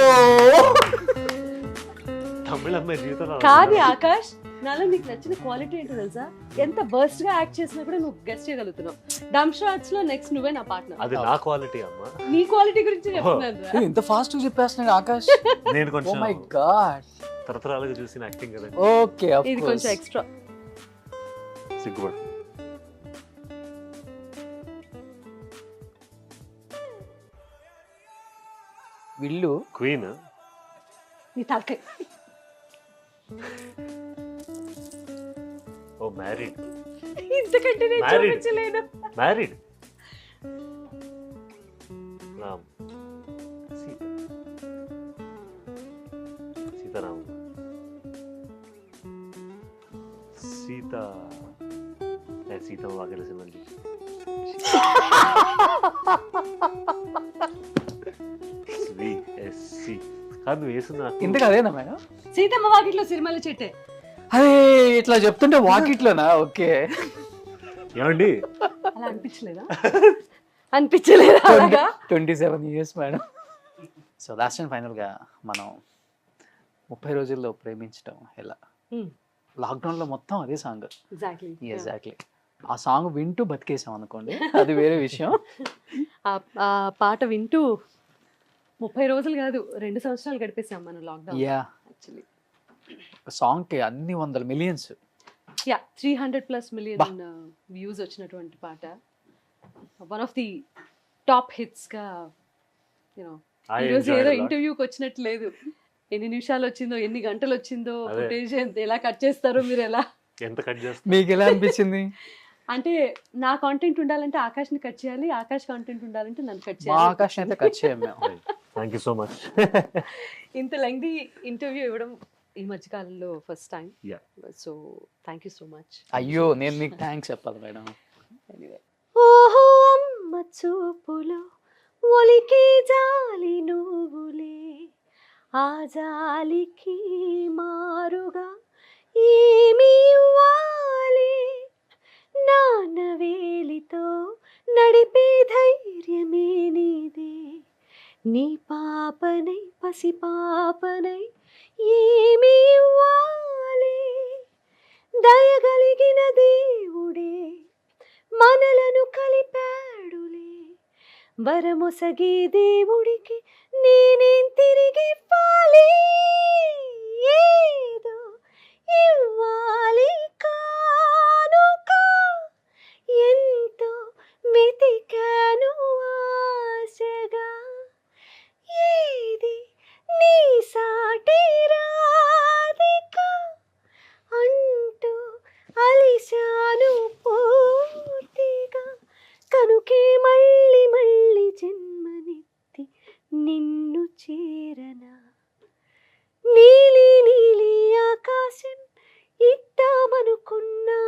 తమిళమ్మాయి జీవితంలో కాదు ఆకాష్, నాలో నీకు నచ్చిన క్వాలిటీ ఏంటో తెలుసా? ఎంత బర్స్ట్ గా యాక్ట్ చేసినా కూడా నువ్వు గెస్ట్ చేయగలుగుతున్నావు. డమ్ షాట్స్ లో నెక్స్ట్ నువ్వే నా పార్ట్నర్. అది నా క్వాలిటీ అమ్మా. నీ క్వాలిటీ గురించి చెప్తున్నాను రా. ఇంత ఫాస్ట్ చెప్పేస్తున్నాడు ఆకాష్. నేను ఓ కొంచెం మై గాడ్. తరతరాలుగా చూసిన యాక్టింగ్ కదా. ఓకే ఆఫ్ ఇది కొంచెం ఎక్స్ట్రా. సిగ్గుపడు. వీళ్ళు క్వీన్. నీ తలకాయ. ఓ మ్యారీడ్. ఇంతకంటే నేను Married. చూపించలేను. మ్యారీడ్. రామ్. సీత. సీతారామ. సీత. సీతమ్మ బాగా తెలిసిందండి. కాదు నువ్వు వేసింది నాకు. ఇంతకు అదేనా మేడం? సీతమ్మ వాకిట్లో సినిమాల చెట్టే. అరే ఇట్లా చెప్తుంటే వాకిట్లోనా? ఓకే ఏమండి అలా అనిపించలేదా? అనిపించలేదా అలాగా? 27 years madam. So last and ఫైనల్గా మనం 30 రోజుల్లో ప్రేమించడం ఎలా? లాక్డౌన్లో మొత్తం అదే సాంగ్. ఎగ్జాక్ట్లీ. ఎగ్జాక్ట్లీ. ఆ సాంగ్ వింటూ బతికేసాం అనుకోండి, అది వేరే విషయం. ఆ పాట వింటూ 30 రోజులు కాదు 2 సంవత్సరాలు గడిపేసాం మనం లాక్డౌన్. యా యాక్చువల్లీ సాంగ్కి అన్ని 100 millions. యా 300+ million వ్యూస్ వచ్చినటువంటి పాట. One of the top hits గా యూనో. ఈరోజు ఏదో ఇంటర్వ్యూకి వచ్చినట్టు లేదు. ఎన్ని నిమిషాలు వచ్చిందో, ఎన్ని గంటలు వచ్చిందో, ఫుటేజ్ ఎలా కట్ చేస్తారో, మీరు ఎలా, ఎంత కట్ చేస్తారు? మీకు ఎలా అనిపించింది? అంటే నా కాంటెంట్ ఉండాలంటే ఆకాష్ని కట్ చేయాలి, ఆకాష్ కాంటెంట్ ఉండాలంటే నన్ను కట్ మా చేయాలి. ఆకాశం అయితే కట్ చేయం మేము. Thank you so much. ఇంత లెంగ్ది ఇంటర్వ్యూ ఇవ్వడం ఈ మధ్య కాలంలో first time. Yeah. So thank you so much. అయ్యో నేను మీకు థ్యాంక్స్ చెప్పాలి మేడం. ఎనీవే. ఓహో అమ్మ చూపులో ఒలికి జాలి నువ్వులే, ఆ జాలికి మారుగా ఏమి ఇవ్వాలి, నాన్న వేలితో నడిపే ధైర్యమే నీదే, నీ పాపనై పసి పాపనై ఏమి ఇవ్వాలి, దయగలిగిన దేవుడే మనలను కలిపాడులే, వరమొసగే దేవుడికి నేనేం తిరిగి ఇవ్వాలి, ఏదో ఇవ్వాలి కానుక, ఎంతో వెతికాను ఆశగా, ఏది నీ సాటి రాధిక అంటూ అలిశాను పూర్తిగా, కనుకే మళ్ళీ మళ్ళీ జన్మనెత్తి నిన్ను చేరనా, నీలి నీలి ఆకాశం ఇద్దామనుకున్నా,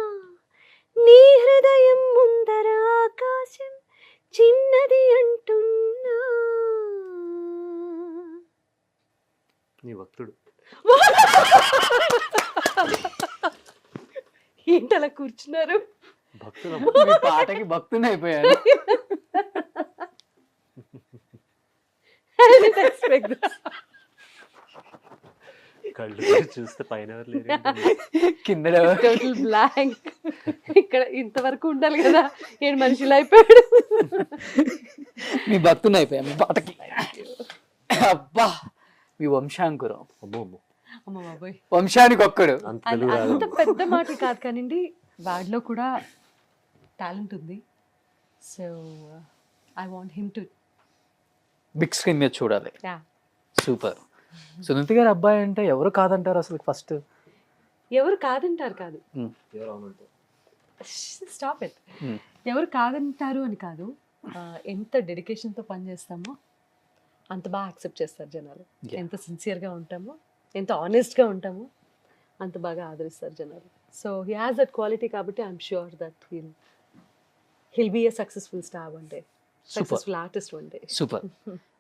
నీ హృదయం ముందర ఆకాశం చిన్నది అంటున్నా. నీ భక్తుడు. ఏంటలా కూర్చున్నారు? భక్తులం. మీ పాటకి భక్తుని అయిపోయాను. I didn't expect this. కళ్ళు తెరిచి చూస్తే పైన ఎవరు లేరు ఏంటండి? కింద Total blank. ఇక్కడ ఇంతవరకు ఉండాలి కదా, ఏడు మనుషులు అయిపోయాడు. మీ భక్తుని అయిపోయా మీ పాటకి. అబ్బా మీ వంశాంకురం, అమ్మో అమ్మో, అమ్మ బాబోయ్, వంశానికి ఒక్కడు. అంత తెలుగు రాదు. అంత పెద్ద మాటలు కాదు కానివ్వండి, వాడిలో కూడా టాలెంట్ ఉంది. So I want him to big screen మీద చూడాలి. యా. సూపర్. సునీత గారు అబ్బాయి అంటే ఎవరు కాదంటారు అసలు ఫస్ట్? ఎవరు కాదంటారు కాదు, ఎవరు అవునంటారు? Stop it. ఎవరు కాదంటారు అని కాదు, ఎంత డెడికేషన్తో పనిచేస్తామో అంత బాగా యాక్సెప్ట్ చేస్తారు జనాలు. Yeah. ఎంత సిన్సియర్గా ఉంటామో, ఎంత ఆనెస్ట్గా ఉంటామో అంత బాగా ఆదరిస్తారు జనాలు. So he has that quality కాబట్టి I'm sure that he'll be a successful star one day, successful artist one day. Super.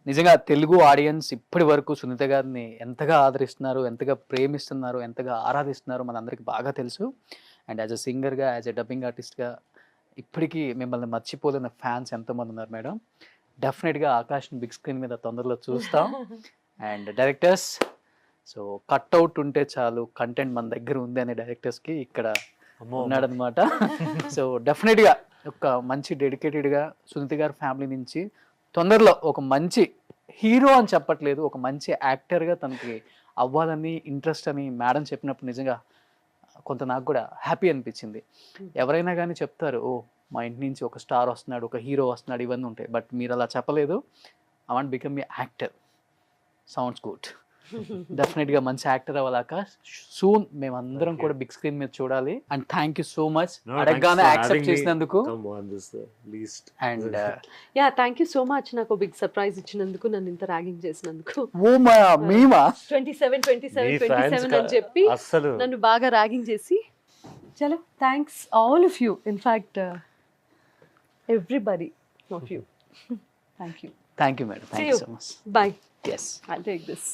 నిజంగా తెలుగు ఆడియన్స్ ఇప్పటి వరకు సునీత గారిని ఎంతగా ఆదరిస్తున్నారు, ఎంతగా ప్రేమిస్తున్నారు, ఎంతగా ఆరాధిస్తున్నారు మనందరికీ బాగా తెలుసు. అండ్ యాజ్ అ సింగర్గా, యాజ్ అ డబ్బింగ్ ఆర్టిస్ట్గా ఇప్పటికీ మిమ్మల్ని మర్చిపోలేని ఫ్యాన్స్ ఎంతోమంది ఉన్నారు మేడం. డెఫినెట్గా ఆకాష్ని బిగ్ స్క్రీన్ మీద తొందరలో చూస్తాం. అండ్ డైరెక్టర్స్, సో కట్అవుట్ ఉంటే చాలు, కంటెంట్ మన దగ్గర ఉంది అనే డైరెక్టర్స్కి ఇక్కడ అమ్మో ఉన్నాడనమాట. సో డెఫినెట్గా ఒక మంచి డెడికేటెడ్గా సునీత గారి ఫ్యామిలీ నుంచి తొందరలో ఒక మంచి హీరో అని చెప్పట్లేదు, ఒక మంచి యాక్టర్గా తనకి అవ్వాలని ఇంట్రెస్ట్ అని మేడం చెప్పినప్పుడు నిజంగా కొంత నాకు కూడా హ్యాపీ అనిపించింది. ఎవరైనా కానీ చెప్తారు, ఓ మా ఇంటి నుంచి ఒక స్టార్ వస్తున్నాడు, ఒక హీరో వస్తున్నాడు, ఇవన్నీ ఉంటాయి. బట్ మీరు అలా చెప్పలేదు. I want become a actor. Sounds good. డెఫినెట్గా మంచి యాక్టర్ అవ్వాలాక సూన్ మేమందరం కూడా బిగ్ స్క్రీన్ మీద చూడాలి. And thank you so much అడగగానే యాక్సెప్ట్ చేసినందుకు. And yeah, thank you so much. నాకు బిగ్ సర్ప్రైజ్ ఇచ్చినందుకు, నన్ను ఇంత ర్యాగింగ్ చేసినందుకు. ఓ మేమా 27 అని చెప్పి అసలు నన్ను బాగా ర్యాగింగ్ చేసి, చలో thanks all of you, in fact everybody of you. Thank you. Thank you madam. Thank you so much. Bye. Yes. I'll take this.